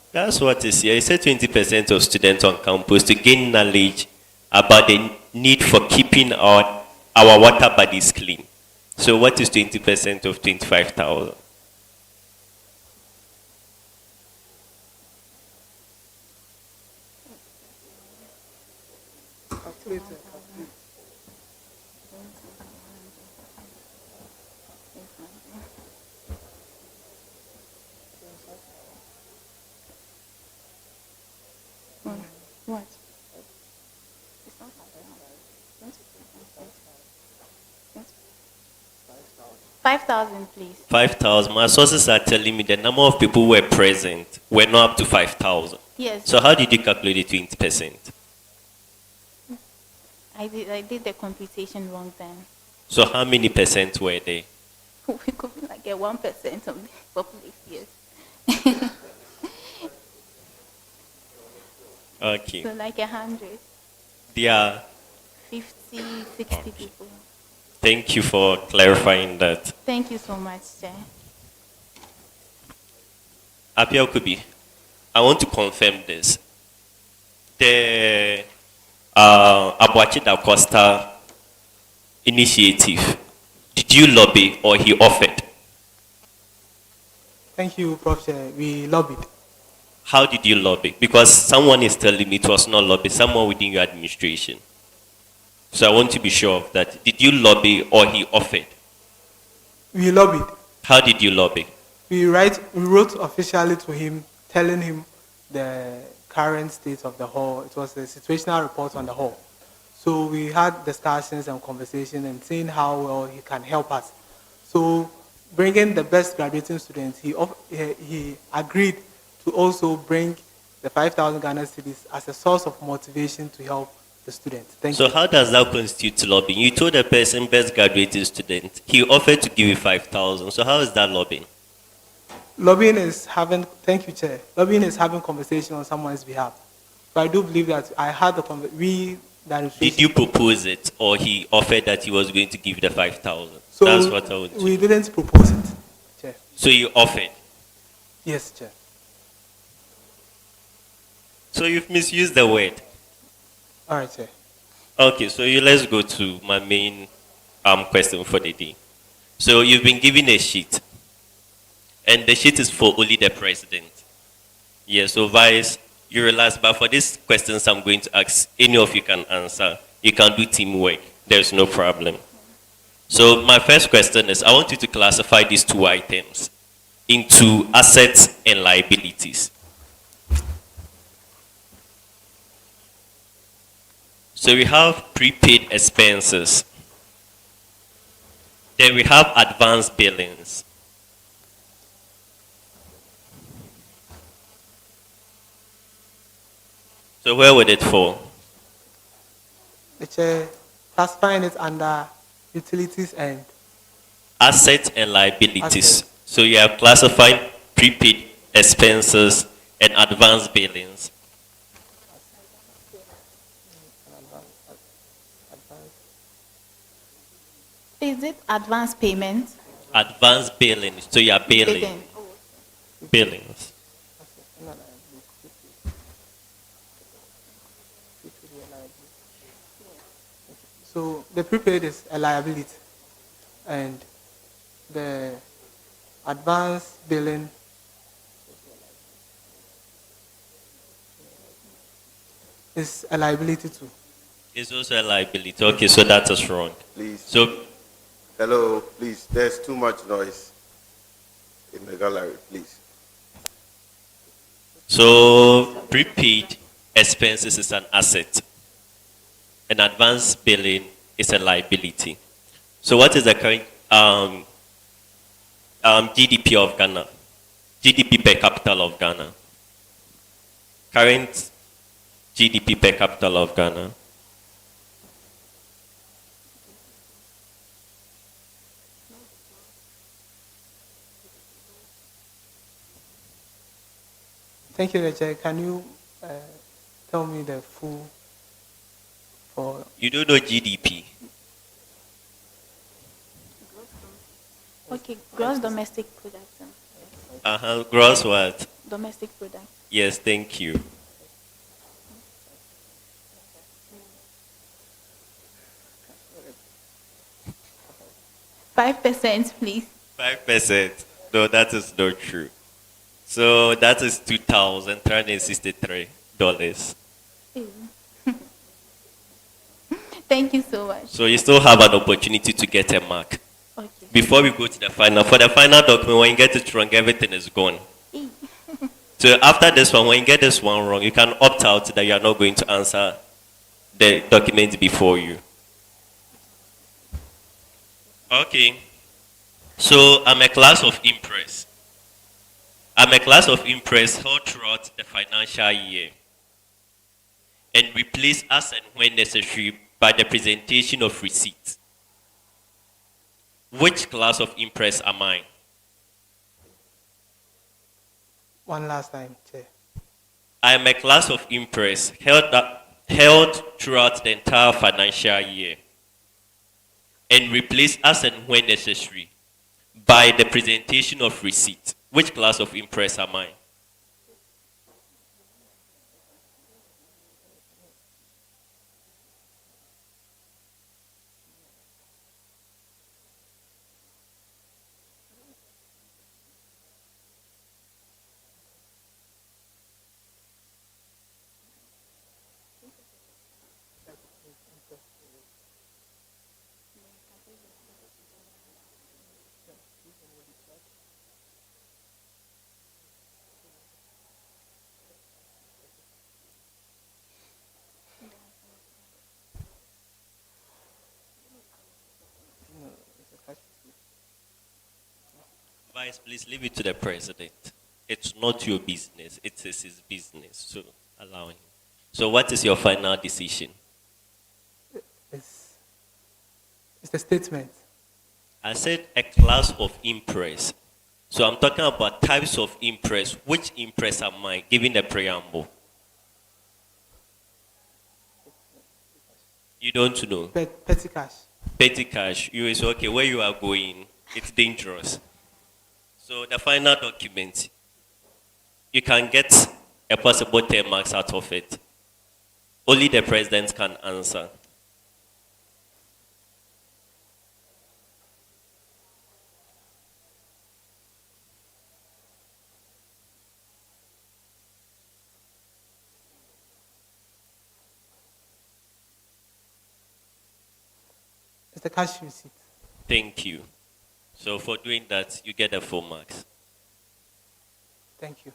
That's what is here. You said 20% of students on campus to gain knowledge about the need for keeping our water bodies clean. So what is 20% of 25,000? What? 5,000, please. 5,000. My sources are telling me the number of people who were present were not up to 5,000. Yes. So how did you calculate the 20%? I did the computation wrong then. So how many percent were there? We could be like a 1% of the population, yes. Okay. So like 100. There are 50, 60 people. Thank you for clarifying that. Thank you so much, Chair. Apia Okubi, I want to confirm this. The Abuachi da Costa initiative, did you lobby or he offered? Thank you, Prof. Chair. We lobbied. How did you lobby? Because someone is telling me it was not lobby, someone within your administration. So I want to be sure of that. Did you lobby or he offered? We lobbied. How did you lobby? We wrote officially to him, telling him the current state of the hall. It was a situational report on the hall. So we had discussions and conversations and seeing how well he can help us. So bringing the best graduating students, he agreed to also bring the 5,000 Ghana cedis as a source of motivation to help the students. Thank you. So how does that constitute lobbying? You told a person best graduating student. He offered to give you 5,000. So how is that lobbying? Lobbying is having, thank you, Chair. Lobbying is having conversation on someone's behalf. So I do believe that I had the Did you propose it, or he offered that he was going to give the 5,000? So that's what I would. We didn't propose it, Chair. So you offered. Yes, Chair. So you've misused the word. All right, Chair. Okay, so let's go to my main question for the day. So you've been given a sheet, and the sheet is for only the president. Yes, so vice, you realize, but for these questions I'm going to ask, any of you can answer. You can do teamwork. There's no problem. So my first question is, I want you to classify these two items into assets and liabilities. So we have prepaid expenses. Then we have advanced billings. So where would it fall? The Chair, classifying it under utilities and Assets and liabilities. Assets. So you have classified prepaid expenses and advanced billings. Is it advance payment? Advanced billings. So you are billing. Billing. Billings. So the prepaid is a liability, and the advance billing is a liability too. It's also a liability. Okay, so that is wrong. Please. So, Hello, please. There's too much noise in the gallery, please. so prepaid expenses is an asset, and advance billing is a liability. So what is the current GDP of Ghana? GDP per capita of Ghana. Current GDP per capita of Ghana. Thank you, Chair. Can you tell me the full for You don't know GDP. Okay, gross domestic product. Gross what? Domestic product. Yes, thank you. %, please. 5%. No, that is not true. So that is $2,363. Thank you so much. So you still have an opportunity to get a mark. Okay. Before we go to the final, for the final document, when you get it wrong, everything is gone. So after this one, when you get this one wrong, you can opt out that you are not going to answer the document before you. Okay. So I'm a class of impress. I'm a class of impress held throughout the financial year and replaced as and when necessary by the presentation of receipts. Which class of impress am I? one last time, Chair? I am a class of impress held throughout the entire financial year and replaced as and when necessary by the presentation of receipts. Which class of impress am I? Vice, please leave it to the president. it's not your business. It is his business. So allow him. So what is your final decision? It's a statement. I said a class of impress. So I'm talking about types of impress. Which impress am I, given the preamble? You don't know. Petty cash. Petty cash. You is okay. Where you are going, it's dangerous. So the final document, you can get a possible 10 marks out of it. Only the president can answer. It's the cash receipt. Thank you. So for doing that, you get the 4 marks. Thank you.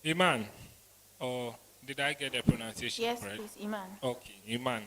Iman, or did I get the pronunciation Yes, correct? please, Iman. Okay, Iman.